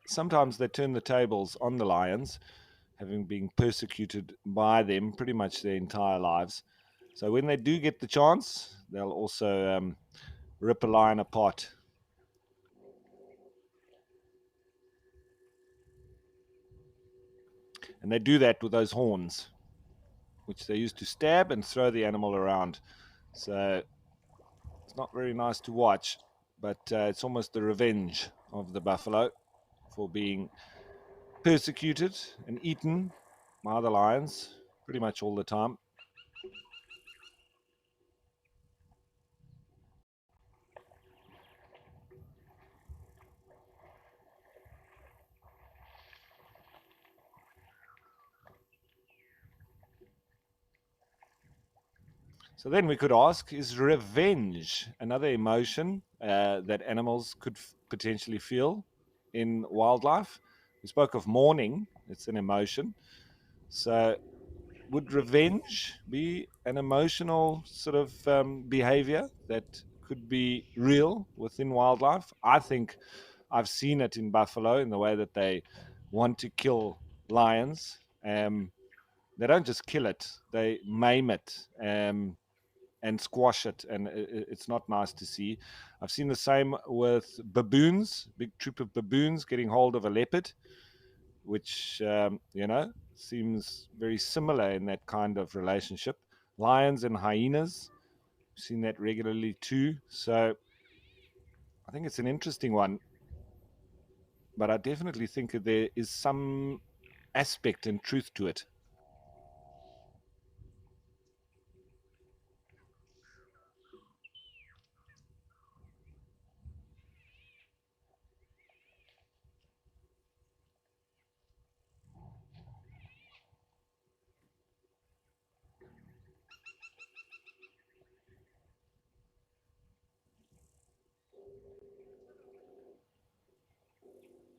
[SPEAKER 1] sometimes they turn the tables on the lions, having been persecuted by them pretty much their entire lives. So when they do get the chance, they'll also rip a lion apart. And they do that with those horns, which they use to stab and throw the animal around. So it's not very nice to watch, but it's almost the revenge of the buffalo for being persecuted and eaten by the lions pretty much all the time. So then we could ask, is revenge another emotion that animals could potentially feel in wildlife? We spoke of mourning, it's an emotion. So would revenge be an emotional sort of behavior that could be real within wildlife? I think I've seen it in buffalo in the way that they want to kill lions. They don't just kill it, they maim it. And squash it, and it's not nice to see. I've seen the same with baboons, big troop of baboons getting hold of a leopard, which seems very similar in that kind of relationship. Lions and hyenas, I've seen that regularly too. So I think it's an interesting one. but I definitely think that there is some aspect and truth to it.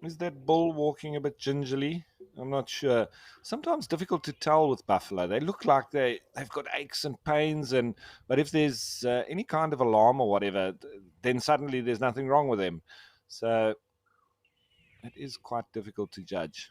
[SPEAKER 1] Is that bull walking a bit gingerly? I'm not sure. Sometimes difficult to tell with buffalo. They look like they've got aches and pains, and but if there's any kind of alarm or whatever, then suddenly there's nothing wrong with them. So it is quite difficult to judge.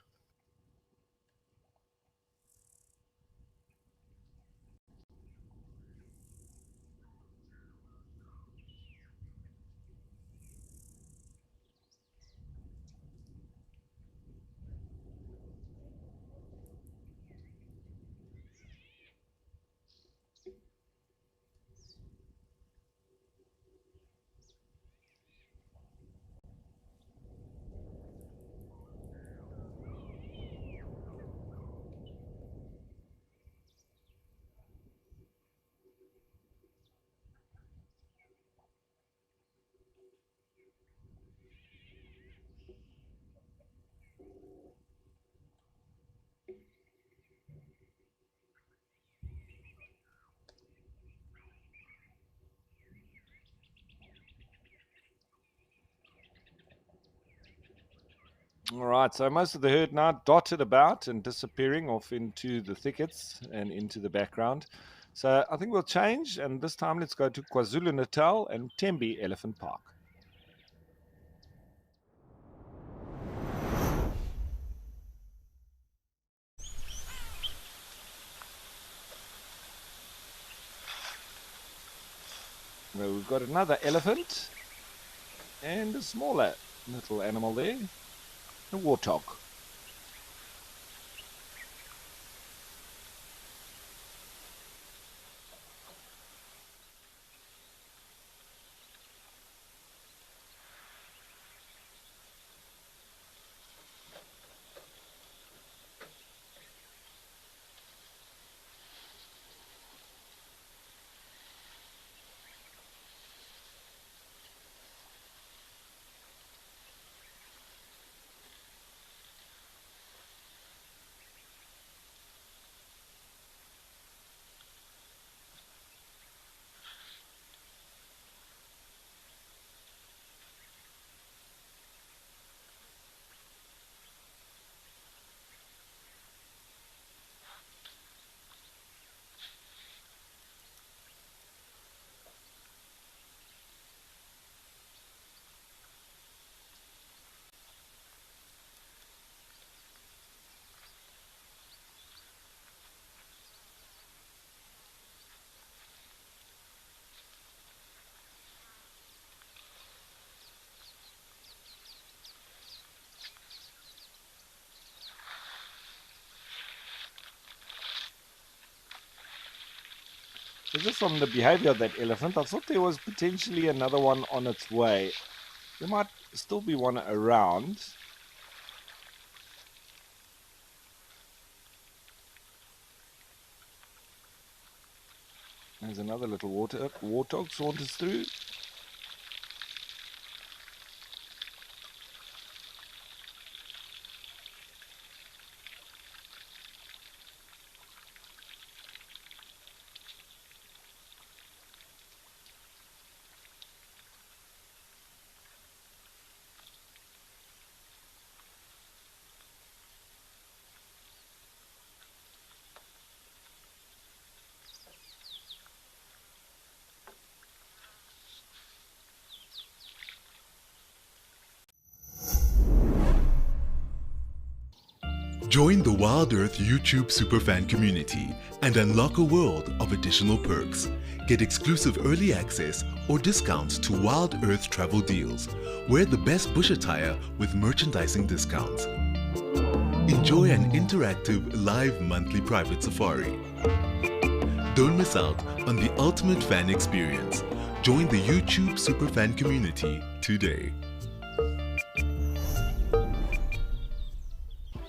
[SPEAKER 1] All right, so most of the herd now dotted about and disappearing off into the thickets and into the background. So I think we'll change, and this time let's go to KwaZulu-Natal and Tembe Elephant Park. Well, we've got another elephant and a smaller little animal there, a warthog. So just from the behavior of that elephant, I thought there was potentially another one on its way. There might still be one around. There's another little warthog saunters through.
[SPEAKER 3] Join the Wild Earth YouTube superfan community and unlock a world of additional perks. Get exclusive early access or discounts to Wild Earth travel deals. Wear the best bush attire with merchandising discounts. Enjoy an interactive live monthly private safari. Don't miss out on the ultimate fan experience. Join the YouTube superfan community today.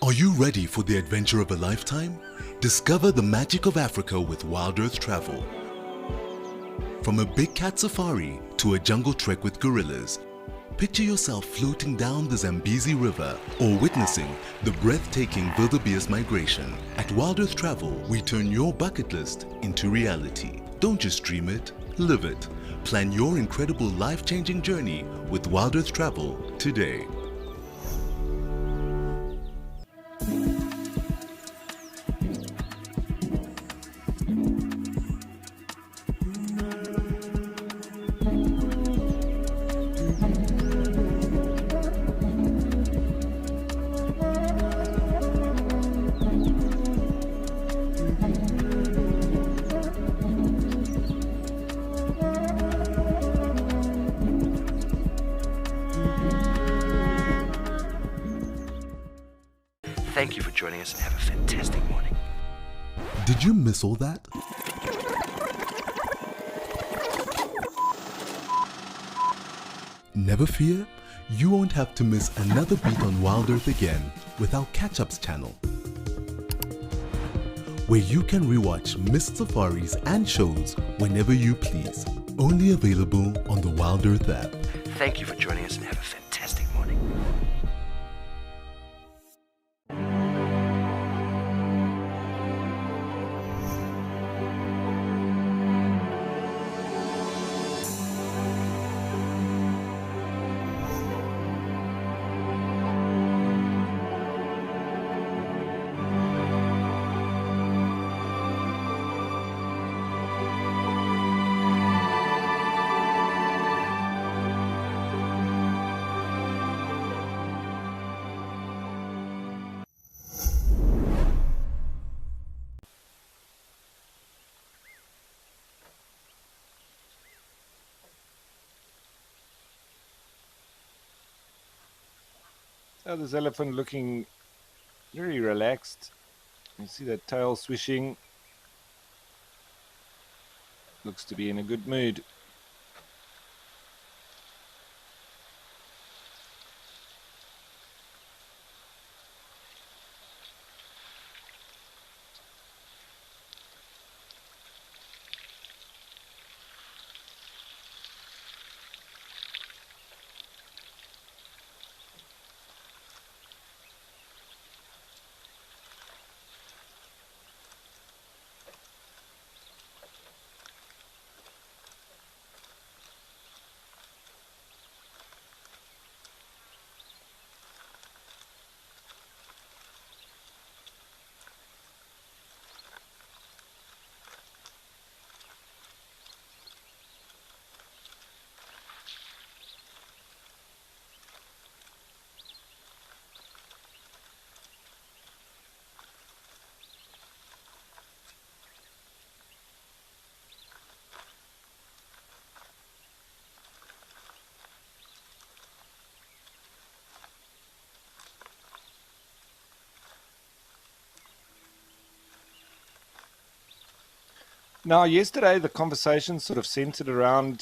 [SPEAKER 3] Are you ready for the adventure of a lifetime? Discover the magic of Africa with Wild Earth Travel. From a big cat safari to a jungle trek with gorillas, picture yourself floating down the Zambezi River or witnessing the breathtaking wildebeest migration. At Wild Earth Travel, we turn your bucket list into reality. Don't just dream it, live it. Plan your incredible life-changing journey with Wild Earth Travel today.
[SPEAKER 5] Thank you for joining us and have a fantastic morning.
[SPEAKER 3] Did you miss all that? Never fear, you won't have to miss another beat on Wild Earth again with our Catch-Ups channel, where you can rewatch missed safaris and shows whenever you please. Only available on the Wild Earth app.
[SPEAKER 5] Thank you for joining us and have a fantastic morning.
[SPEAKER 1] So this elephant looking very relaxed. You see that tail swishing. Looks to be in a good mood. Now, yesterday the conversation sort of centered around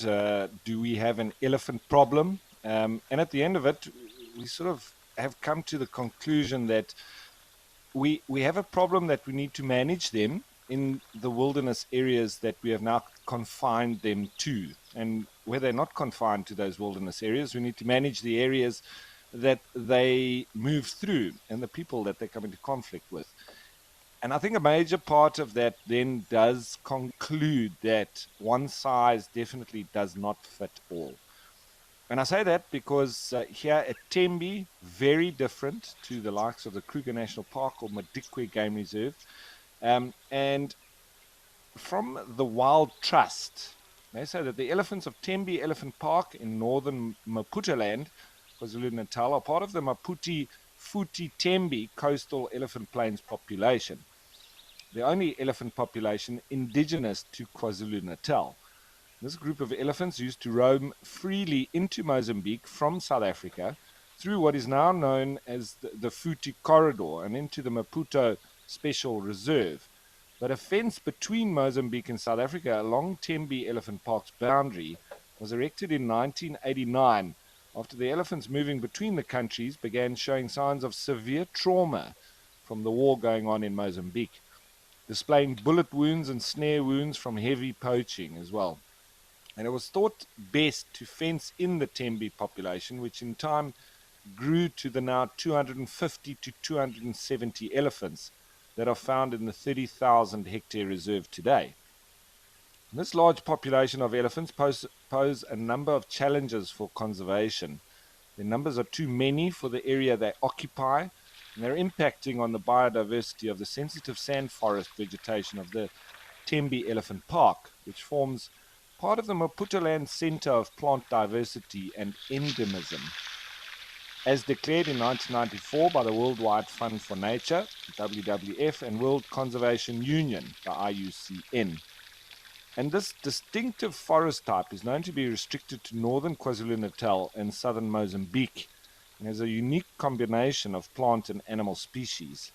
[SPEAKER 1] do we have an elephant problem? And at the end of it, we sort of have come to the conclusion that we have a problem that we need to manage them in the wilderness areas that we have now confined them to. And where they're not confined to those wilderness areas, we need to manage the areas that they move through and the people that they come into conflict with. And I think a major part of that then does conclude that one size definitely does not fit all. And I say that because here at Tembe, very different to the likes of the Kruger National Park or Madikwe Game Reserve. And from the Wild Trust, they say that the elephants of Tembe Elephant Park in northern Maputo-land, KwaZulu-Natal, are part of the Maputi Futi Tembe coastal elephant plains population, the only elephant population indigenous to KwaZulu-Natal. This group of elephants used to roam freely into Mozambique from South Africa through what is now known as the Futi Corridor and into the Maputo Special Reserve. But a fence between Mozambique and South Africa along Tembe Elephant Park's boundary was erected in 1989 after the elephants moving between the countries began showing signs of severe trauma from the war going on in Mozambique, displaying bullet wounds and snare wounds from heavy poaching as well. And it was thought best to fence in the Tembe population, which in time grew to the now 250 to 270 elephants that are found in the 30,000 hectare reserve today. This large population of elephants pose a number of challenges for conservation. Their numbers are too many for the area they occupy, and they're impacting on the biodiversity of the sensitive sand forest vegetation of the Tembe Elephant Park, which forms part of the Maputo Center of Plant Diversity and Endemism. As declared in 1994 by the Worldwide Fund for Nature, WWF, and World Conservation Union, the IUCN. And this distinctive forest type is known to be restricted to northern KwaZulu-Natal and southern Mozambique, and has a unique combination of plant and animal species.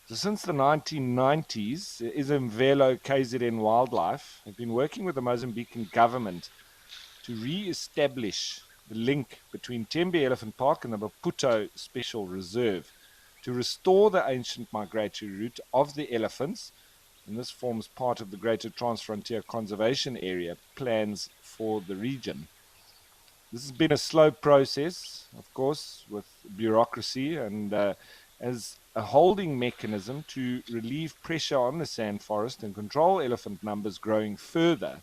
[SPEAKER 1] So since the 1990s, Izimvelo KZN Wildlife have been working with the Mozambican government to re-establish the link between Tembe Elephant Park and the Maputo Special Reserve to restore the ancient migratory route of the elephants, and this forms part of the Greater Transfrontier Conservation Area plans for the region. This has been a slow process, of course, with bureaucracy and as a holding mechanism to relieve pressure on the sand forest and control elephant numbers growing further.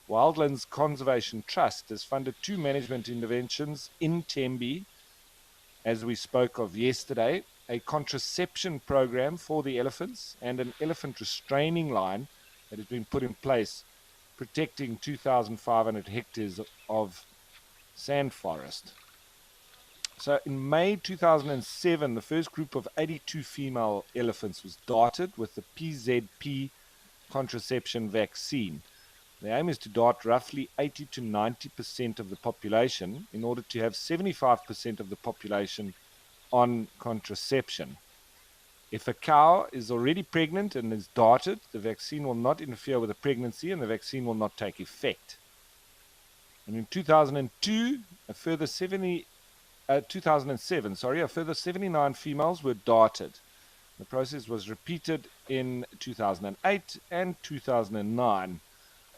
[SPEAKER 1] Wildlands Conservation Trust has funded 2 management interventions in Tembe, as we spoke of yesterday, a contraception program for the elephants, and an elephant restraining line that has been put in place, protecting 2,500 hectares of sand forest. So in May 2007, the first group of 82 female elephants was darted with the PZP contraception vaccine. The aim is to dart roughly 80 to 90% of the population in order to have 75% of the population on contraception. If a cow is already pregnant and is darted, the vaccine will not interfere with the pregnancy and the vaccine will not take effect. And in 2002, a further 79 females were darted. The process was repeated in 2008 and 2009.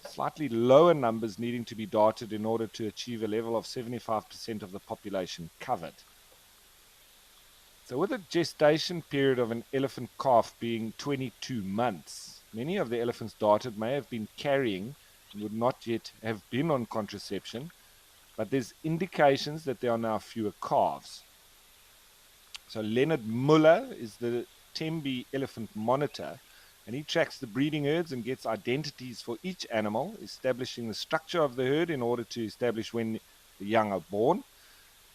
[SPEAKER 1] Slightly lower numbers needing to be darted in order to achieve a level of 75% of the population covered. So with a gestation period of an elephant calf being 22 months, many of the elephants darted may have been carrying and would not yet have been on contraception, but there's indications that there are now fewer calves. So Leonard Muller is the Tembe elephant monitor, and he tracks the breeding herds and gets identities for each animal, establishing the structure of the herd in order to establish when the young are born.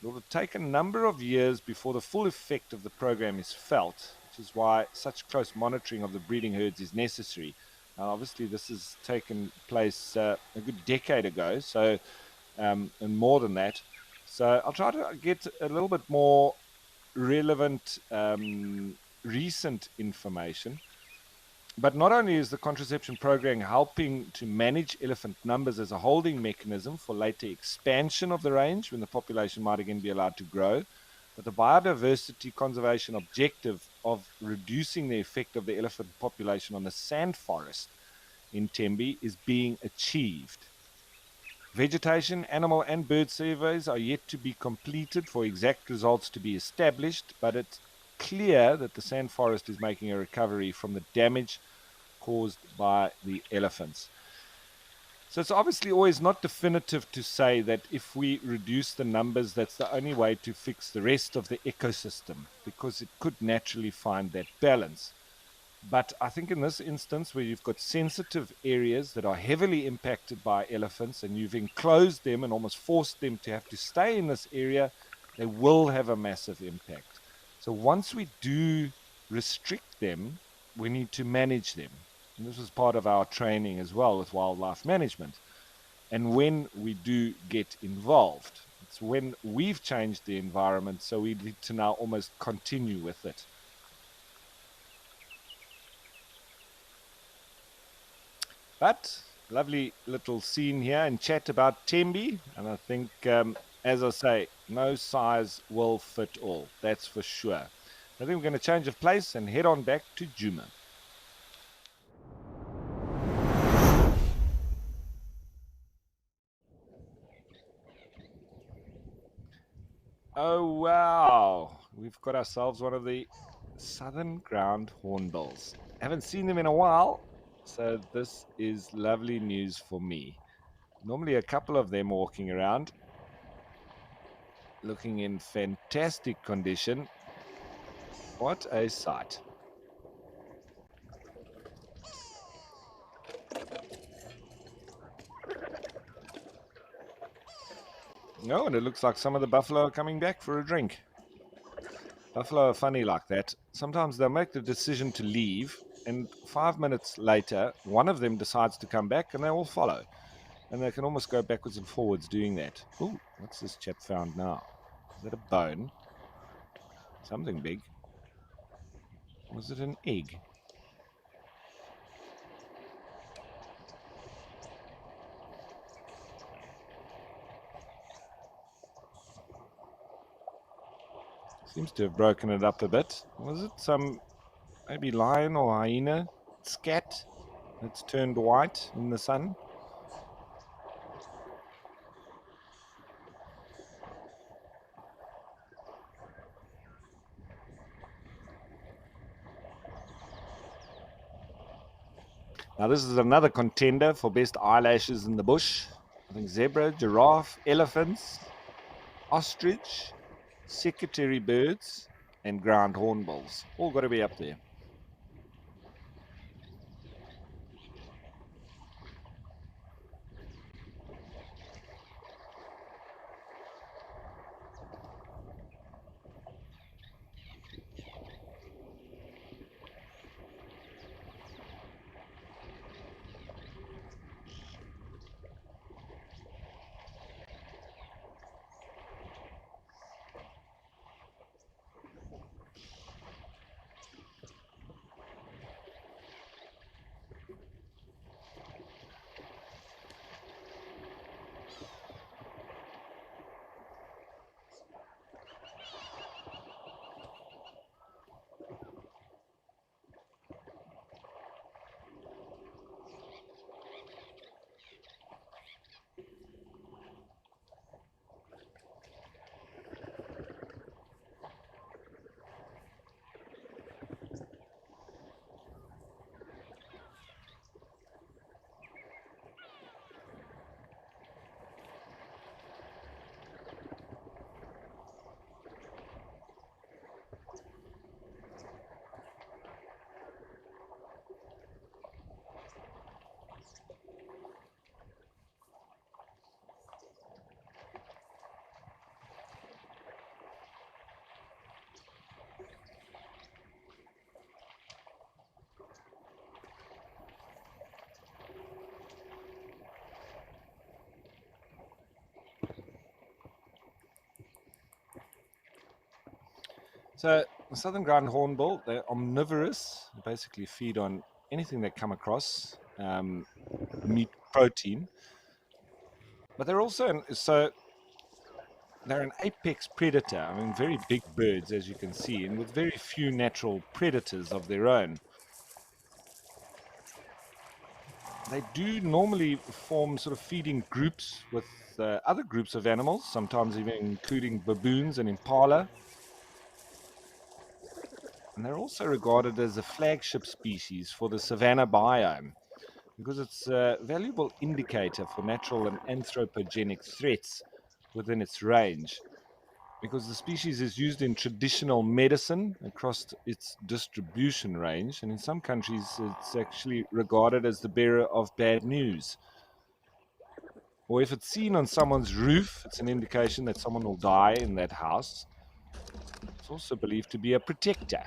[SPEAKER 1] It will take a number of years before the full effect of the program is felt, which is why such close monitoring of the breeding herds is necessary. Now, obviously, this has taken place a good decade ago, so and more than that. So I'll try to get a little bit more relevant, recent information. But not only is the contraception program helping to manage elephant numbers as a holding mechanism for later expansion of the range when the population might again be allowed to grow, but the biodiversity conservation objective of reducing the effect of the elephant population on the sand forest in Tembe is being achieved. Vegetation, animal and bird surveys are yet to be completed for exact results to be established, but it's clear that the sand forest is making a recovery from the damage caused by the elephants. So it's obviously always not definitive to say that if we reduce the numbers, that's the only way to fix the rest of the ecosystem, because it could naturally find that balance. But I think in this instance, where you've got sensitive areas that are heavily impacted by elephants and you've enclosed them and almost forced them to have to stay in this area, they will have a massive impact. So once we do restrict them, we need to manage them. And this was part of our training as well with wildlife management. And when we do get involved, it's when we've changed the environment, so we need to now almost continue with it. But lovely little scene here and chat about Tembe, and I think, as I say, no size will fit all, that's for sure. I think we're going to change of place and head on back to Juma. Oh, wow. We've got ourselves one of the southern ground hornbills. Haven't seen them in a while, so this is lovely news for me. Normally a couple of them walking around, looking in fantastic condition. What a sight. No, and it looks like some of the buffalo are coming back for a drink. Buffalo are funny like that. Sometimes they'll make the decision to leave, and 5 minutes later, one of them decides to come back, and they all follow. And they can almost go backwards and forwards doing that. Oh, what's this chap found now? Is that a bone? Something big. Was it an egg? Seems to have broken it up a bit. Was it some maybe lion or hyena scat that's turned white in the sun? Now this is another contender for best eyelashes in the bush. I think zebra, giraffe, elephants, ostrich, secretary birds, and ground hornbills. All got to be up there. So the southern ground hornbill, they're omnivorous. They basically feed on anything they come across, meat, protein. But they're also they're an apex predator. I mean, very big birds, as you can see, and with very few natural predators of their own. They do normally form sort of feeding groups with other groups of animals, sometimes even including baboons and impala. And they're also regarded as a flagship species for the savanna biome because it's a valuable indicator for natural and anthropogenic threats within its range. Because the species is used in traditional medicine across its distribution range, and in some countries, it's actually regarded as the bearer of bad news. Or if it's seen on someone's roof, it's an indication that someone will die in that house. It's also believed to be a protector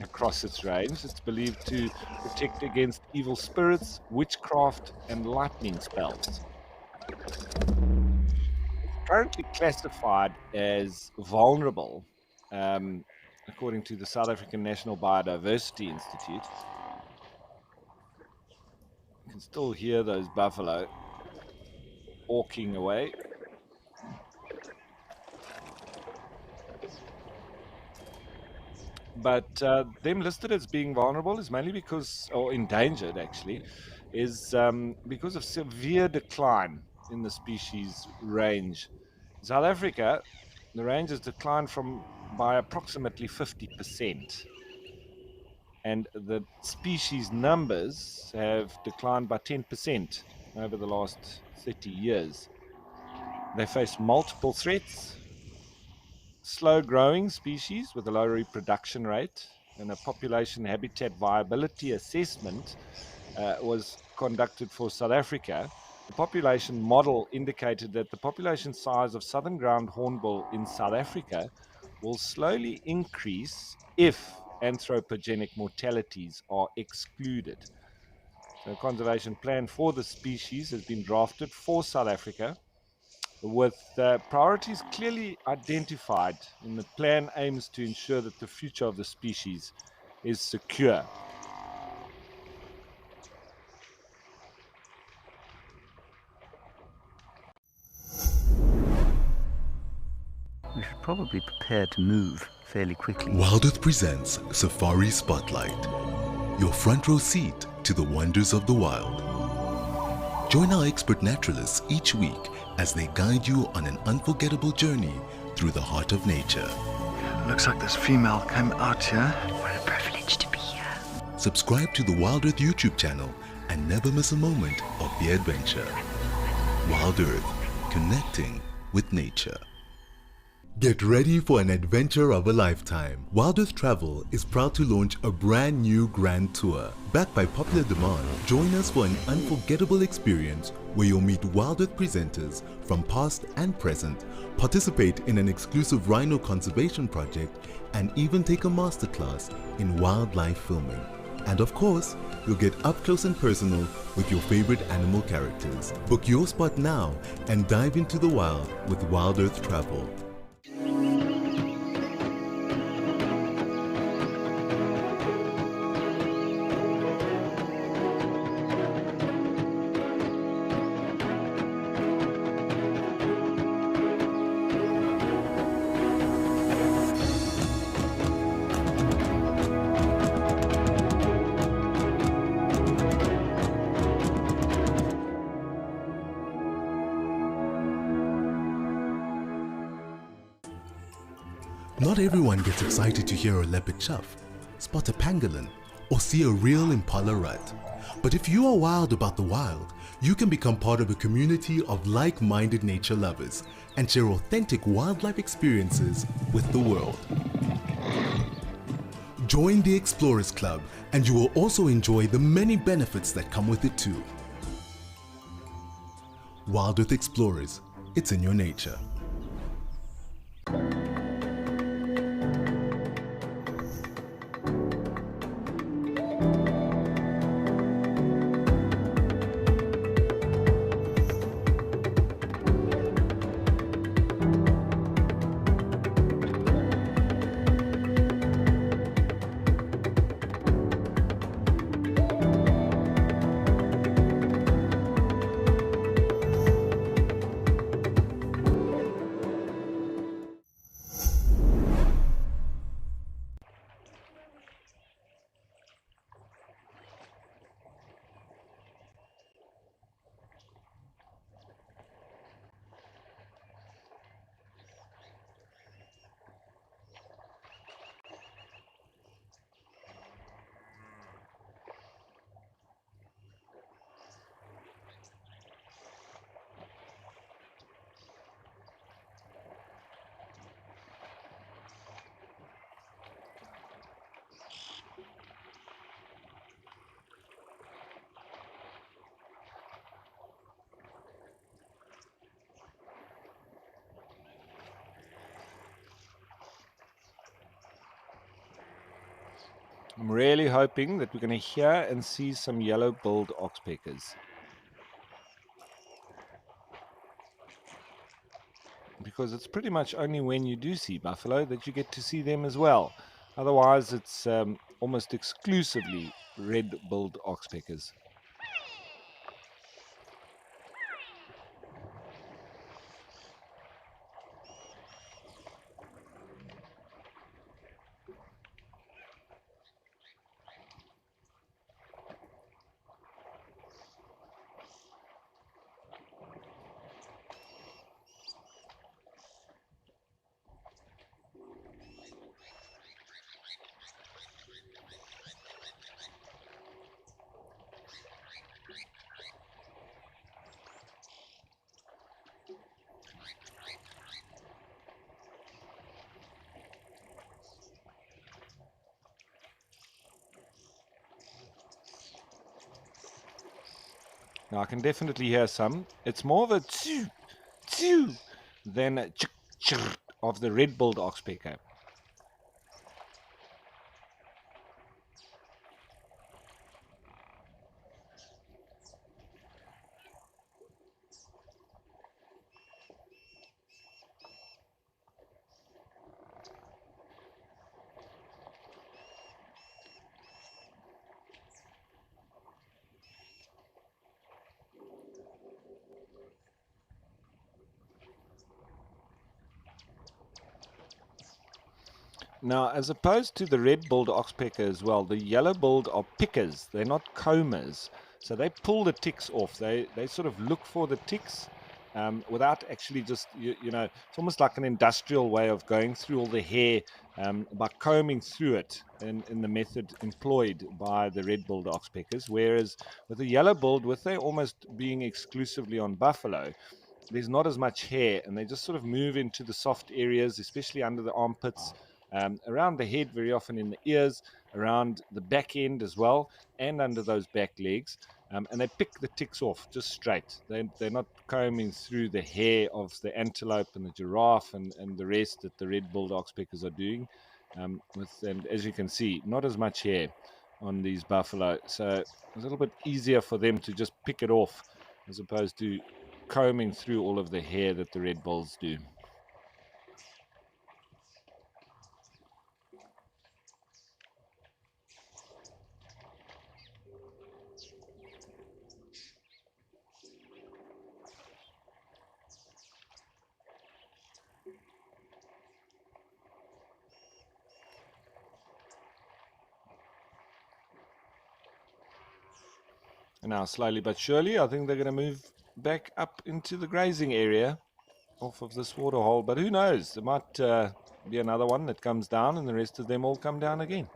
[SPEAKER 1] across its range. It's believed to protect against evil spirits, witchcraft, and lightning spells. Currently classified as vulnerable, according to the South African National Biodiversity Institute. You can still hear those buffalo walking away. But them listed as being vulnerable is mainly because, or endangered actually, is because of severe decline in the species range. In South Africa, the range has declined from by approximately 50%, and the species numbers have declined by 10% over the last 30 years. They face multiple threats: slow growing species with a low reproduction rate, and a population habitat viability assessment was conducted for South Africa. The population model indicated that the population size of southern ground hornbill in South Africa will slowly increase if anthropogenic mortalities are excluded. So, a conservation plan for the species has been drafted for South Africa with priorities clearly identified, and the plan aims to ensure that the future of the species is secure.
[SPEAKER 6] We should probably prepare to move fairly quickly.
[SPEAKER 3] Wild Earth presents Safari Spotlight, your front row seat to the wonders of the wild. Join our expert naturalists each week as they guide you on an unforgettable journey through the heart of nature.
[SPEAKER 2] Looks like this female came out here.
[SPEAKER 4] What a privilege to be here.
[SPEAKER 3] Subscribe to the Wild Earth YouTube channel and never miss a moment of the adventure. Wild Earth, connecting with nature. Get ready for an adventure of a lifetime. Wild Earth Travel is proud to launch a brand new grand tour. Backed by popular demand, join us for an unforgettable experience where you'll meet Wild Earth presenters from past and present, participate in an exclusive rhino conservation project, and even take a masterclass in wildlife filming. And of course, you'll get up close and personal with your favorite animal characters. Book your spot now and dive into the wild with Wild Earth Travel. Not everyone gets excited to hear a leopard chuff, spot a pangolin, or see a real impala rut. But if you are wild about the wild, you can become part of a community of like-minded nature lovers and share authentic wildlife experiences with the world. Join the Explorers Club and you will also enjoy the many benefits that come with it too. Wild Earth Explorers, it's in your nature. I'm really hoping that we're going to hear and see some yellow-billed oxpeckers, because it's pretty much only when you do see buffalo that you get to see them as well. Otherwise, it's almost exclusively red-billed oxpeckers.
[SPEAKER 1] Now I can definitely hear some. It's more of a tsu, tsu than a chik, chir of the red-billed oxpecker. Now, as opposed to the red-billed oxpecker as well, the yellow-billed are pickers. They're not combers. So they pull the ticks off. They sort of look for the ticks without actually just, it's almost like an industrial way of going through all the hair by combing through it in the method employed by the red-billed oxpeckers. Whereas with the yellow-billed, with they almost being exclusively on buffalo, there's not as much hair, and they just sort of move into the soft areas, especially under the armpits, around the head, very often in the ears, around the back end as well, and under those back legs. And they pick the ticks off just straight. They're not combing through the hair of the antelope and the giraffe and the rest that the red-billed oxpeckers are doing. And as you can see, not as much hair on these buffalo. So it's a little bit easier for them to just pick it off as opposed to combing through all of the hair that the red bulls do. And now, slowly but surely, I think they're going to move back up into the grazing area off of this water hole. But who knows? There might be another one that comes down, and the rest of them all come down again.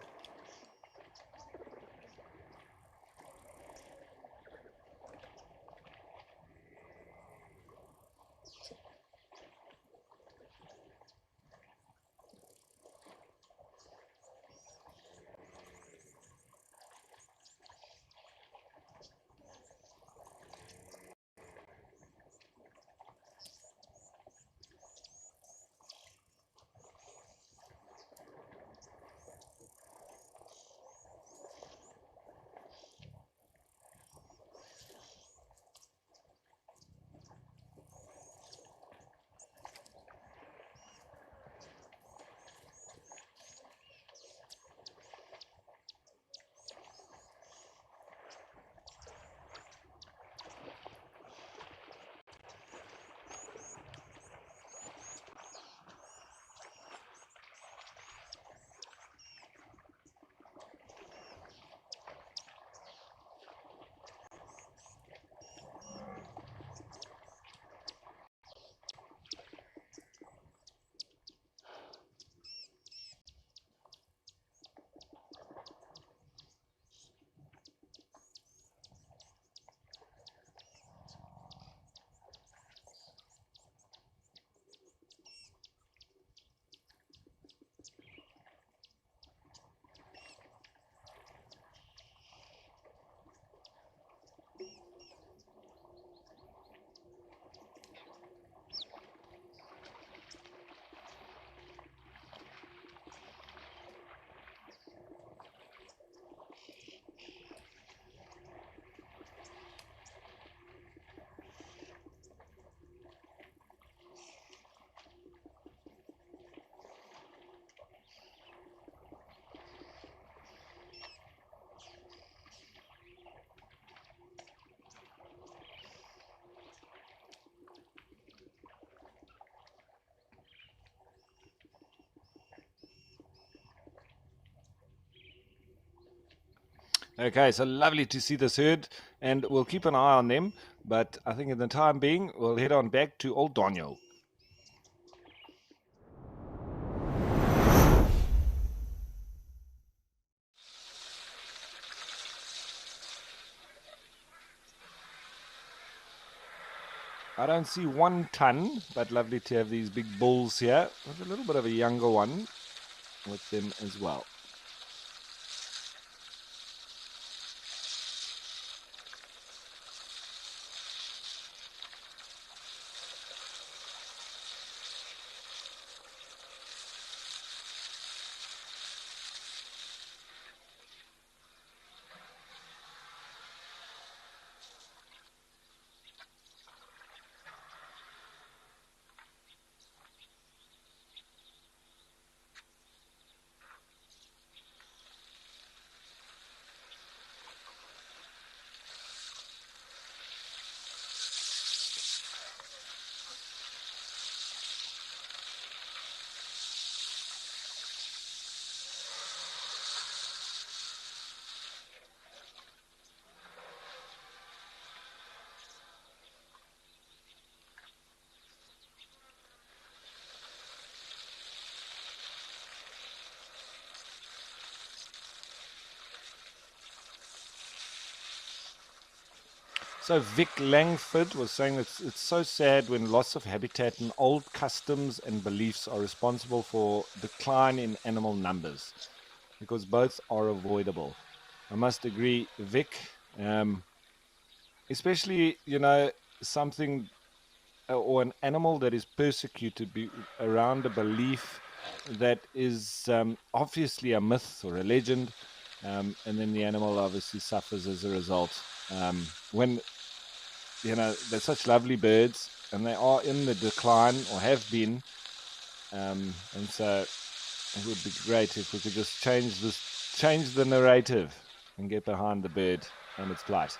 [SPEAKER 1] Okay, so lovely to see this herd, and we'll keep an eye on them. But I think in the time being, we'll head on back to Old Daniel. I don't see 1 ton, but lovely to have these big bulls here with a little bit of a younger one with them as well. So Vic Langford was saying that it's so sad when loss of habitat and old customs and beliefs are responsible for decline in animal numbers, because both are avoidable. I must agree, Vic. Especially, something or an animal that is persecuted around a belief that is obviously a myth or a legend, and then the animal obviously suffers as a result. When they're such lovely birds and they are in the decline or have been, and so it would be great if we could just change the narrative and get behind the bird and its plight.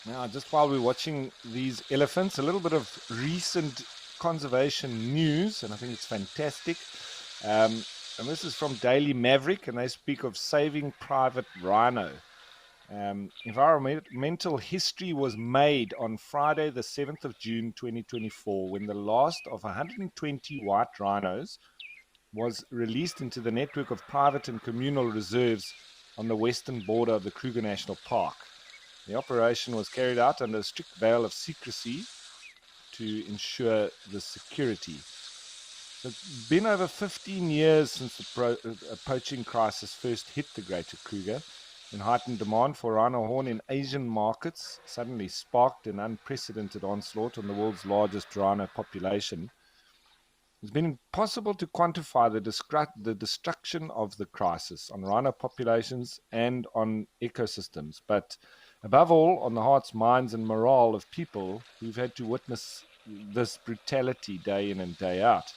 [SPEAKER 1] Now, just while we're watching these elephants, a little bit of recent conservation news, and I think it's fantastic. And this is from Daily Maverick, and they speak of saving private rhino. Environmental history was made on Friday, the 7th of June, 2024, when the last of 120 white rhinos was released into the network of private and communal reserves on the western border of the Kruger National Park. The operation was carried out under a strict veil of secrecy to ensure the security. So it's been over 15 years since the poaching crisis first hit the Greater Kruger, and heightened demand for rhino horn in Asian markets suddenly sparked an unprecedented onslaught on the world's largest rhino population. It's been impossible to quantify the destruction of the crisis on rhino populations and on ecosystems, but above all, on the hearts, minds, and morale of people who've had to witness this brutality day in and day out.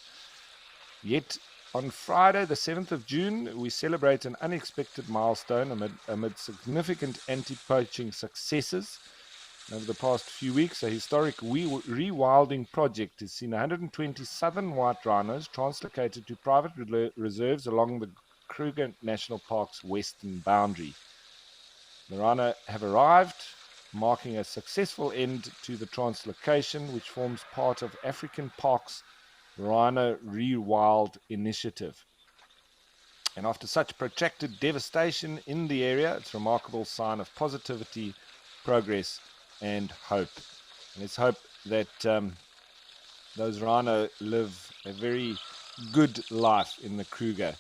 [SPEAKER 1] Yet, on Friday, the 7th of June, we celebrate an unexpected milestone amid significant anti-poaching successes. Over the past few weeks, a historic rewilding project has seen 120 southern white rhinos translocated to private reserves along the Kruger National Park's western boundary. The rhino have arrived, marking a successful end to the translocation, which forms part of African Park's Rhino Rewild initiative. And after such protracted devastation in the area, it's a remarkable sign of positivity, progress, and hope. And let's hope that those rhino live a very good life in the Kruger.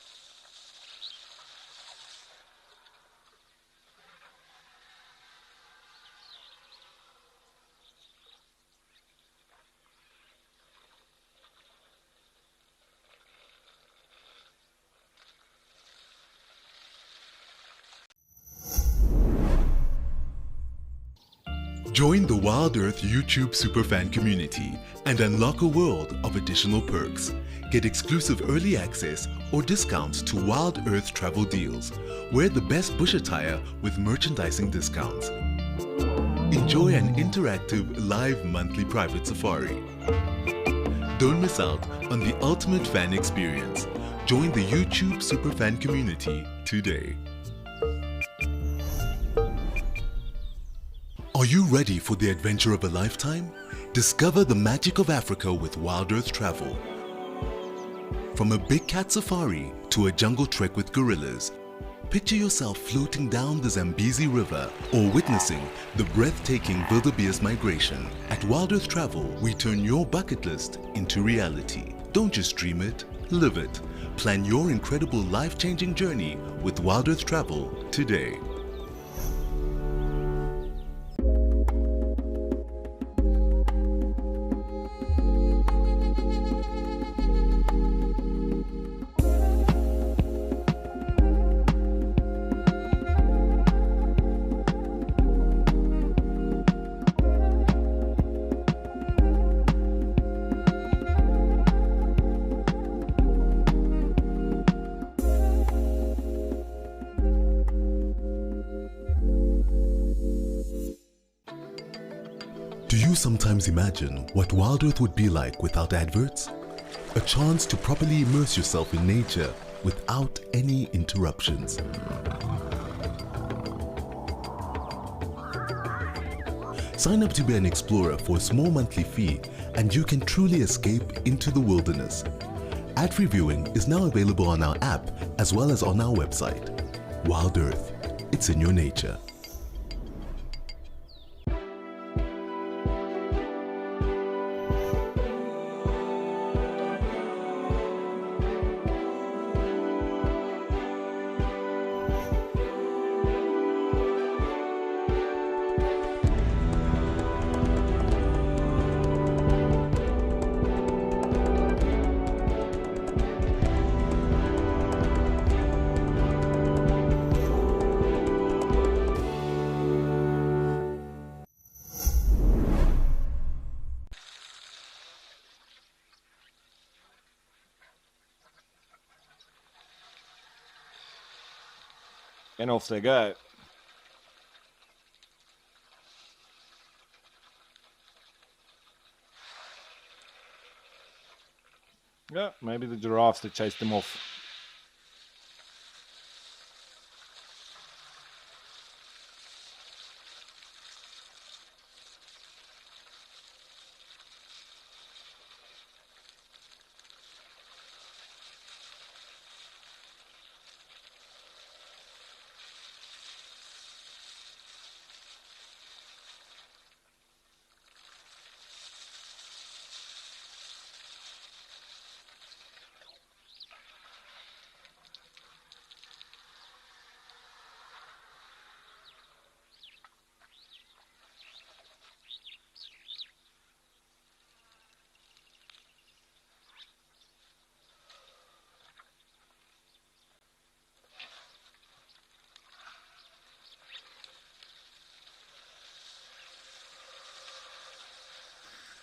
[SPEAKER 3] Join the Wild Earth YouTube superfan community and unlock a world of additional perks. Get exclusive early access or discounts to Wild Earth travel deals. Wear the best bush attire with merchandising discounts. Enjoy an interactive live monthly private safari. Don't miss out on the ultimate fan experience. Join the YouTube superfan community today. Are you ready for the adventure of a lifetime? Discover the magic of Africa with Wild Earth Travel. From a big cat safari to a jungle trek with gorillas, picture yourself floating down the Zambezi River or witnessing the breathtaking wildebeest migration. At Wild Earth Travel, we turn your bucket list into reality. Don't just dream it, live it. Plan your incredible life-changing journey with Wild Earth Travel today. you sometimes imagine what Wild Earth would be like without adverts? A chance to properly immerse yourself in nature without any interruptions. Sign up to be an explorer for a small monthly fee and you can truly escape into the wilderness. Ad-free viewing is now available on our app as well as on our website. Wild Earth, it's in your nature.
[SPEAKER 1] And off they go. Yeah, maybe the giraffes that chased them off.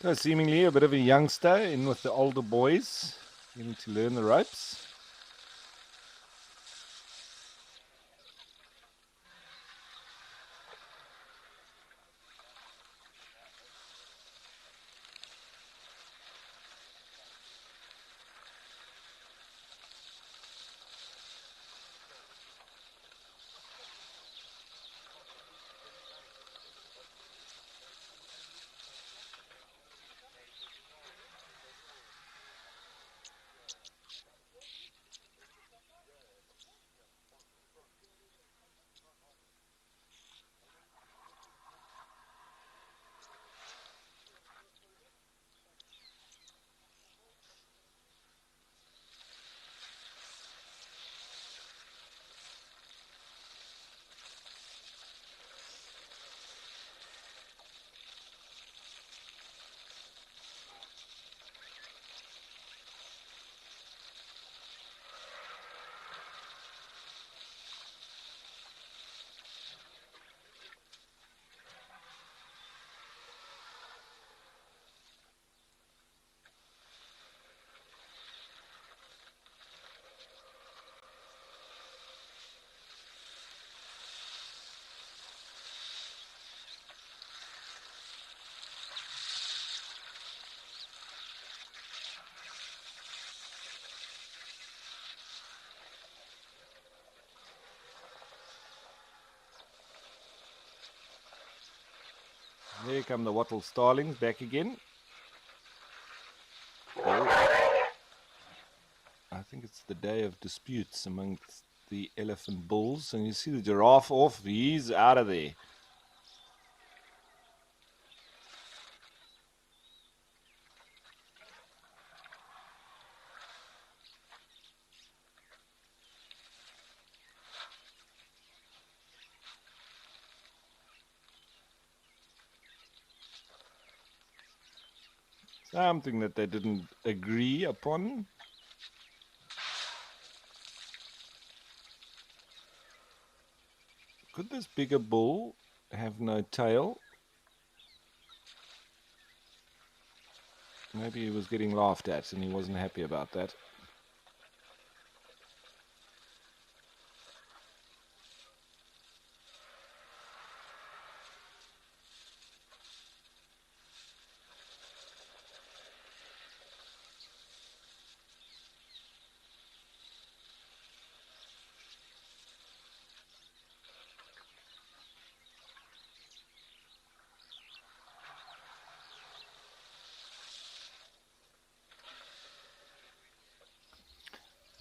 [SPEAKER 1] So seemingly a bit of a youngster in with the older boys, getting to learn the ropes. There come the wattle starlings back again. Oh. I think it's the day of disputes amongst the elephant bulls. And you see the giraffe off. He's out of there. Something that they didn't agree upon. Could this bigger bull have no tail? Maybe he was getting laughed at and he wasn't happy about that.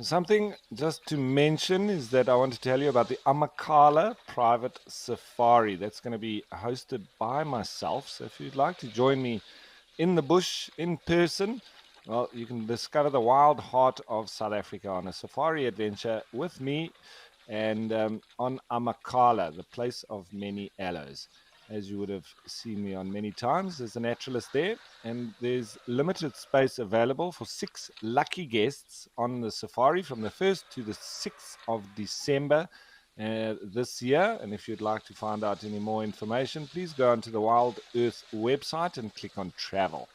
[SPEAKER 1] Something just to mention is that I want to tell you about the Amakala private safari. That's going to be hosted by myself. So if you'd like to join me in the bush in person, well, you can discover the wild heart of South Africa on a safari adventure with me and on Amakala, the place of many aloes. As you would have seen me on many times, there's a naturalist there, and there's limited space available for 6 lucky guests on the safari from the 1st to the 6th of December this year. And if you'd like to find out any more information, please go onto the Wild Earth website and click on travel.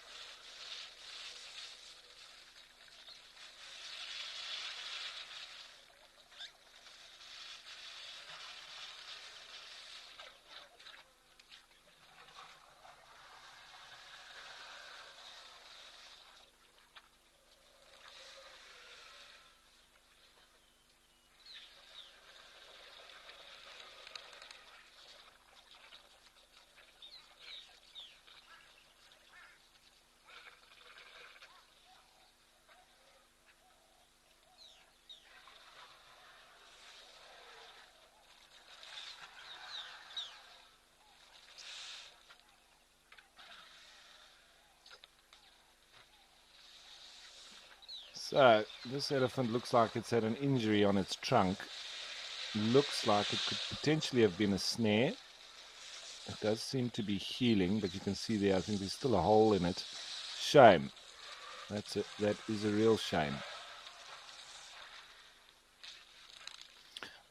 [SPEAKER 1] So this elephant looks like it's had an injury on its trunk. Looks like it could potentially have been a snare. It does seem to be healing, but you can see there, I think there's still a hole in it. Shame. That's it. That is a real shame.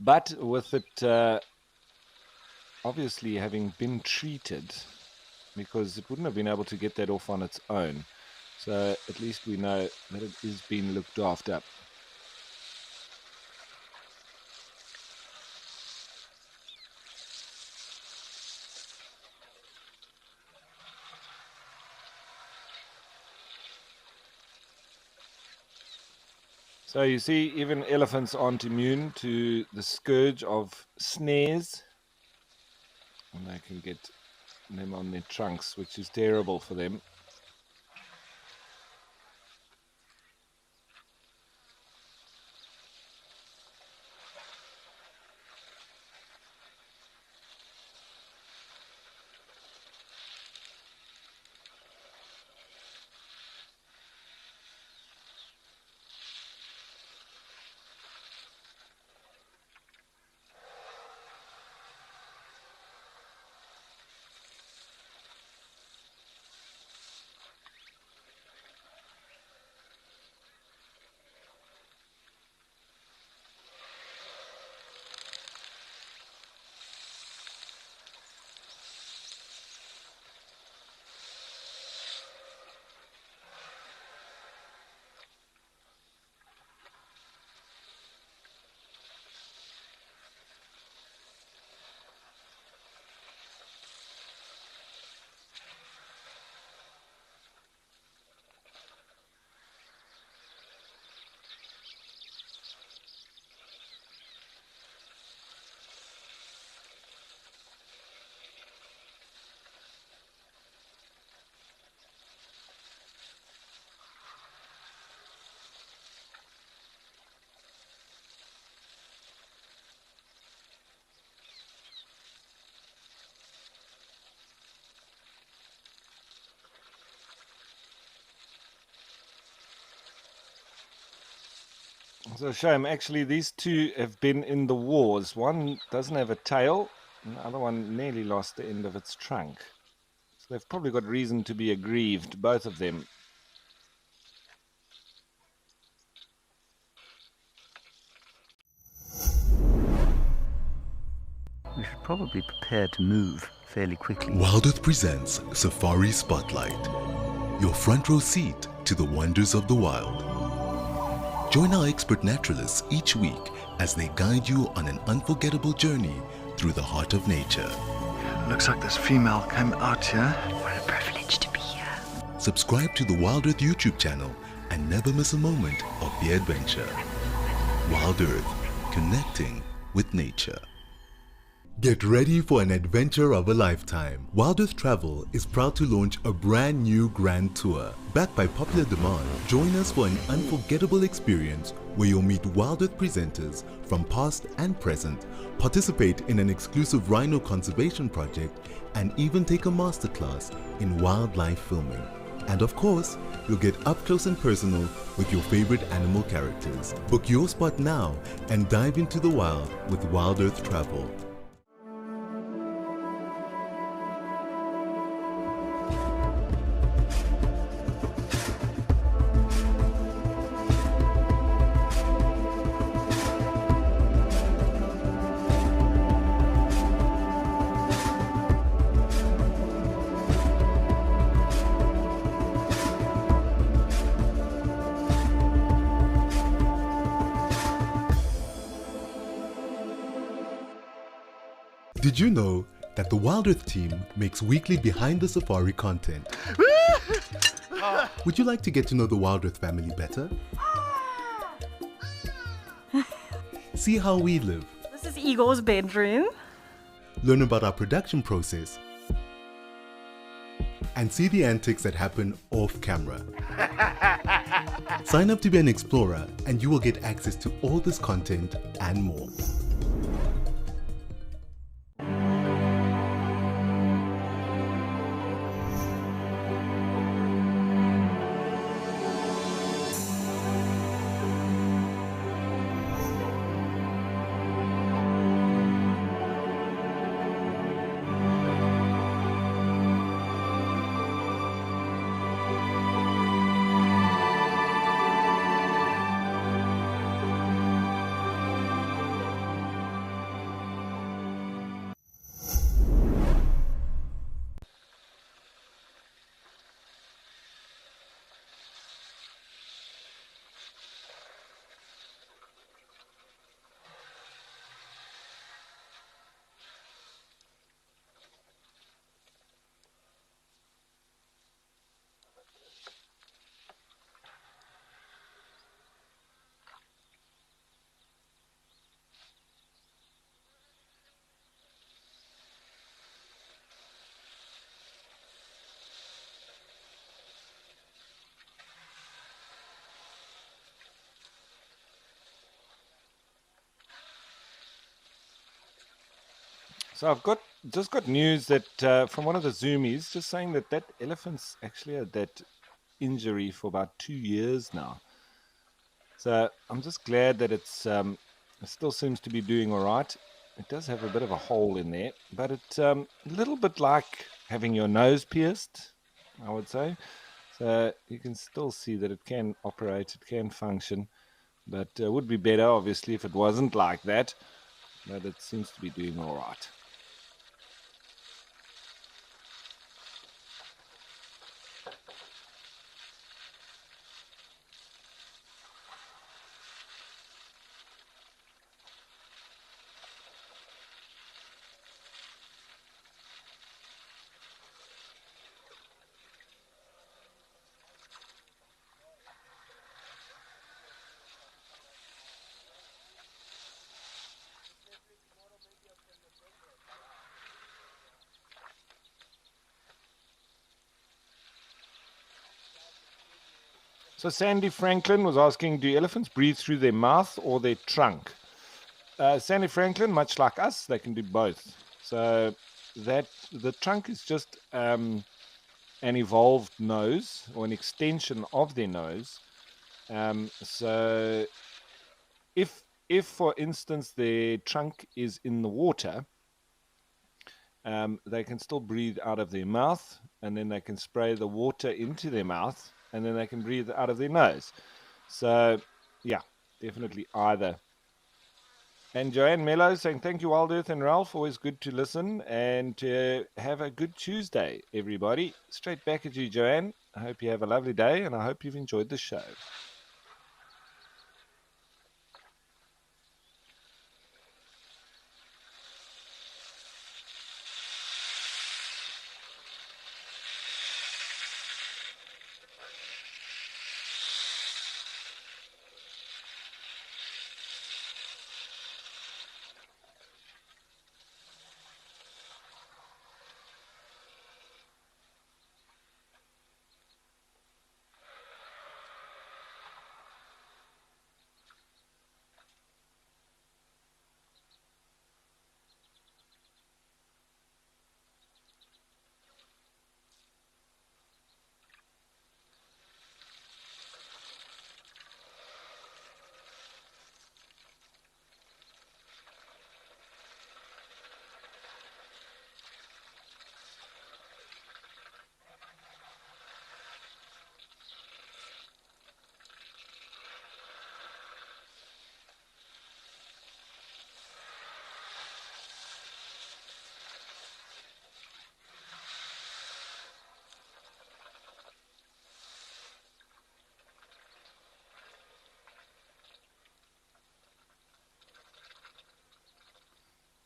[SPEAKER 1] But with it obviously having been treated, because it wouldn't have been able to get that off on its own. So at least we know that it is being looked after. So you see, even elephants aren't immune to the scourge of snares. And they can get them on their trunks, which is terrible for them. It's a shame. Actually, these two have been in the wars. One doesn't have a tail, and the other one nearly lost the end of its trunk. So they've probably got reason to be aggrieved, both of them.
[SPEAKER 6] We should probably prepare to move fairly quickly.
[SPEAKER 3] Wild Earth presents Safari Spotlight, your front row seat to the wonders of the wild. Join our expert naturalists each week as they guide you on an unforgettable journey through the heart of nature.
[SPEAKER 2] Looks like this female came out here.
[SPEAKER 4] What a privilege to be here.
[SPEAKER 3] Subscribe to the Wild Earth YouTube channel and never miss a moment of the adventure. Wild Earth, connecting with nature. Get ready for an adventure of a lifetime. Wild Earth Travel is proud to launch a brand new grand tour. Backed by popular demand, join us for an unforgettable experience where you'll meet Wild Earth presenters from past and present, participate in an exclusive rhino conservation project, and even take a masterclass in wildlife filming. And of course, you'll get up close and personal with your favorite animal characters. Book your spot now and dive into the wild with Wild Earth Travel. Did you know that the Wild Earth team makes weekly behind the safari content? Would you like to get to know the Wild Earth family better? See how we live.
[SPEAKER 7] This is Igor's bedroom.
[SPEAKER 3] Learn about our production process. And see the antics that happen off camera. Sign up to be an explorer and you will get access to all this content and more.
[SPEAKER 1] So I've just got news that from one of the zoomies, just saying that that elephant's actually had that injury for about 2 years now. So I'm just glad that it still seems to be doing all right. It does have a bit of a hole in there, but it's a little bit like having your nose pierced, I would say. So you can still see that it can operate, it can function, but it would be better, obviously, if it wasn't like that. But it seems to be doing all right. So Sandy Franklin was asking, do elephants breathe through their mouth or their trunk? Sandy Franklin, much like us, they can do both. So that the trunk is just an evolved nose or an extension of their nose. So if for instance their trunk is in the water, they can still breathe out of their mouth, and then they can spray the water into their mouth, and then they can breathe out of their nose. So, yeah, definitely either. And Joanne Mello saying, thank you, Wild Earth and Ralph. Always good to listen, and have a good Tuesday, everybody. Straight back at you, Joanne. I hope you have a lovely day, and I hope you've enjoyed the show.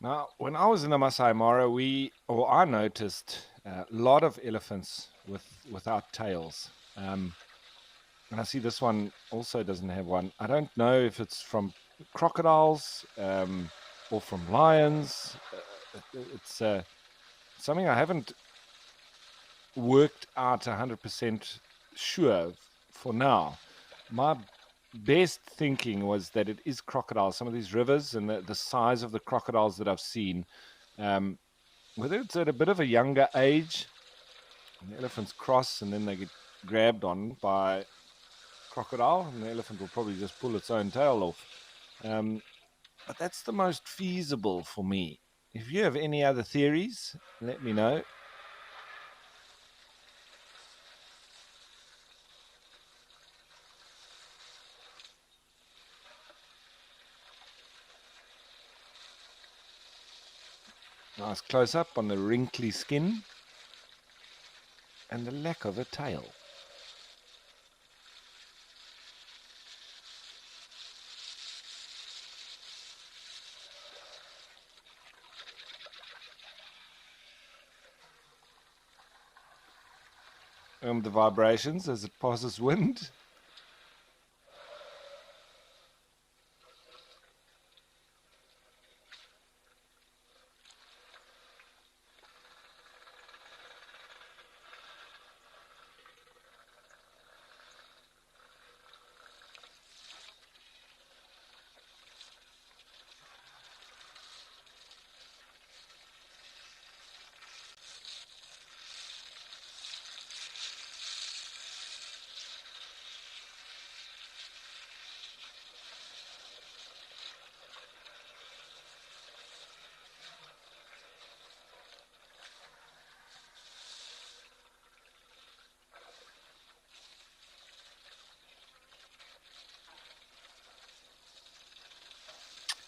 [SPEAKER 1] Now, when I was in the Masai Mara, I noticed a lot of elephants without tails. And I see this one also doesn't have one. I don't know if it's from crocodiles or from lions. It's something I haven't worked out 100% sure for now. My best thinking was that it is crocodiles. Some of these rivers and the size of the crocodiles that I've seen, whether it's at a bit of a younger age, and the elephants cross and then they get grabbed on by crocodile, and the elephant will probably just pull its own tail off. But that's the most feasible for me. If you have any other theories, let me know. Nice close up on the wrinkly skin and the lack of a tail. The vibrations as it passes wind.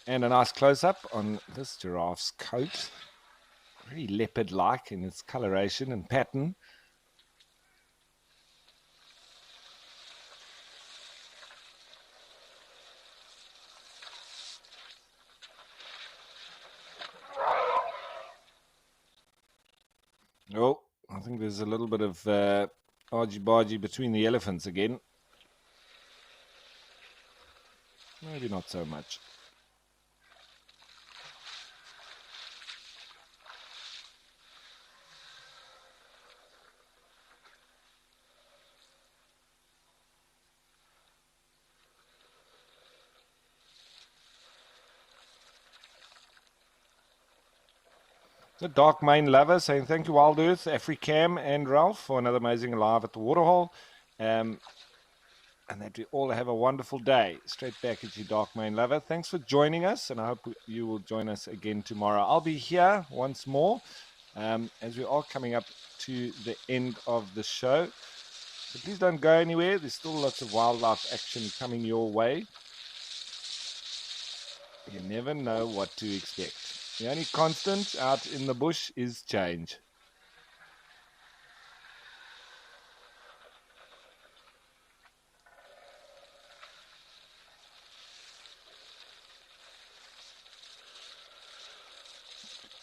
[SPEAKER 1] And a nice close-up on this giraffe's coat. Very leopard-like in its coloration and pattern. Oh, I think there's a little bit of argy-bargy between the elephants again. Maybe not so much. The Dark Main Lover saying thank you, Wild Earth, Africam, and Ralph for another amazing live at the waterhole. And that we all have a wonderful day. Straight back at you, Dark Main Lover. Thanks for joining us, and I hope you will join us again tomorrow. I'll be here once more as we are coming up to the end of the show. So please don't go anywhere. There's still lots of wildlife action coming your way. You never know what to expect. The only constant out in the bush is change.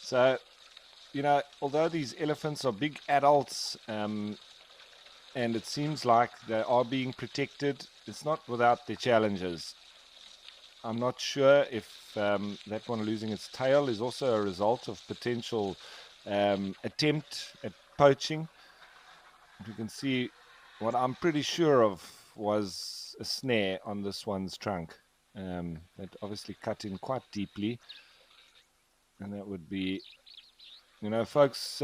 [SPEAKER 1] So, although these elephants are big adults, and it seems like they are being protected, it's not without their challenges. I'm not sure if that one losing its tail is also a result of potential attempt at poaching. You can see what I'm pretty sure of was a snare on this one's trunk that obviously cut in quite deeply, and that would be, folks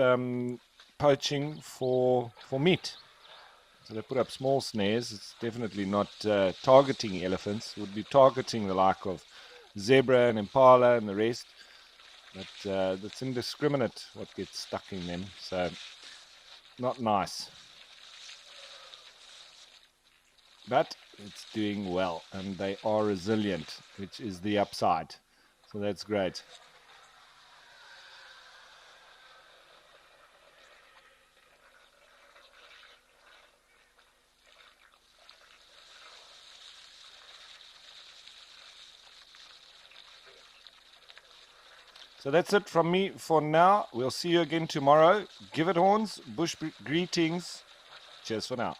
[SPEAKER 1] poaching for meat. So they put up small snares. It's definitely not targeting elephants. It would be targeting the like of zebra and impala and the rest. But that's indiscriminate what gets stuck in them. So not nice. But it's doing well, and they are resilient, which is the upside. So that's great. So So that's it from me for now. We'll see you again tomorrow. Give it horns, bush greetings. Cheers for now.